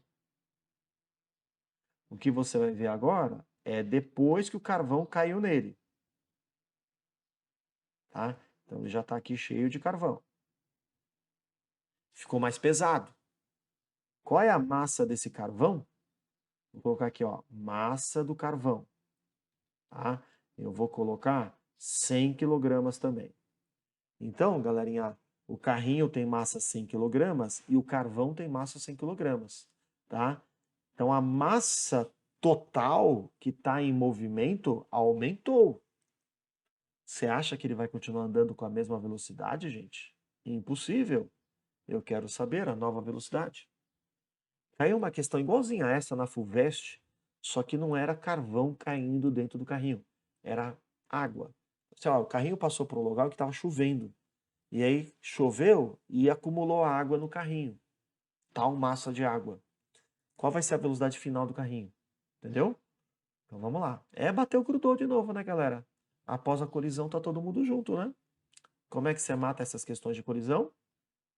O que você vai ver agora é depois que o carvão caiu nele. Tá? Então ele já está aqui cheio de carvão. Ficou mais pesado. Qual é a massa desse carvão? Vou colocar aqui, ó, massa do carvão. Tá? Eu vou colocar 100 quilogramas também. Então, galerinha, o carrinho tem massa 100 quilogramas e o carvão tem massa 100 quilogramas. Tá? Então, a massa total que está em movimento aumentou. Você acha que ele vai continuar andando com a mesma velocidade, gente? Impossível. Eu quero saber a nova velocidade. Caiu uma questão igualzinha a essa na FUVEST, só que não era carvão caindo dentro do carrinho, era água. Sei lá, o carrinho passou por um lugar que estava chovendo. E aí choveu e acumulou água no carrinho. Tal massa de água. Qual vai ser a velocidade final do carrinho? Entendeu? Então vamos lá. Bateu, grudou de novo, né, galera? Após a colisão, tá todo mundo junto, né? Como é que você mata essas questões de colisão?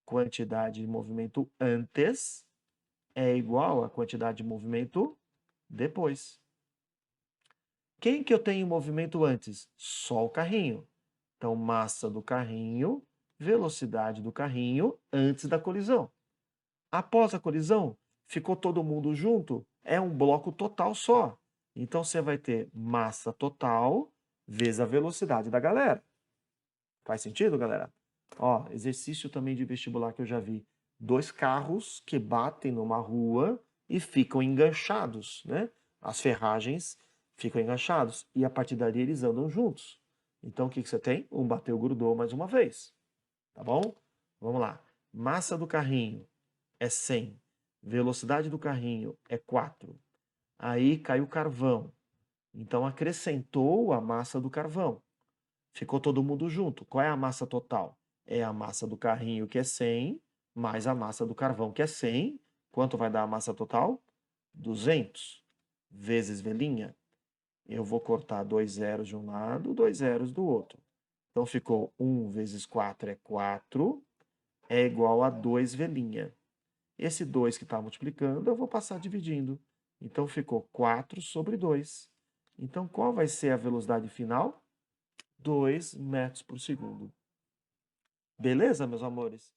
Quantidade de movimento antes é igual à quantidade de movimento depois. Quem que eu tenho em movimento antes? Só o carrinho. Então, massa do carrinho, velocidade do carrinho antes da colisão. Após a colisão, ficou todo mundo junto, é um bloco total só. Então, você vai ter massa total vezes a velocidade da galera. Faz sentido, galera? Ó, exercício também de vestibular que eu já vi. 2 carros que batem numa rua e ficam enganchados, né? As ferragens ficam enganchados e a partir dali eles andam juntos. Então o que você tem? Um bateu, grudou mais uma vez. Tá bom? Vamos lá. Massa do carrinho é 100. Velocidade do carrinho é 4. Aí caiu carvão. Então acrescentou a massa do carvão. Ficou todo mundo junto. Qual é a massa total? É a massa do carrinho, que é 100, mais a massa do carvão, que é 100. Quanto vai dar a massa total? 200 vezes velhinha. Eu vou cortar 2 zeros de um lado, 2 zeros do outro. Então ficou 1 vezes 4 é 4, é igual a 2 velhinha. Esse 2 que está multiplicando, eu vou passar dividindo. Então ficou 4 sobre 2. Então qual vai ser a velocidade final? 2 metros por segundo. Beleza, meus amores?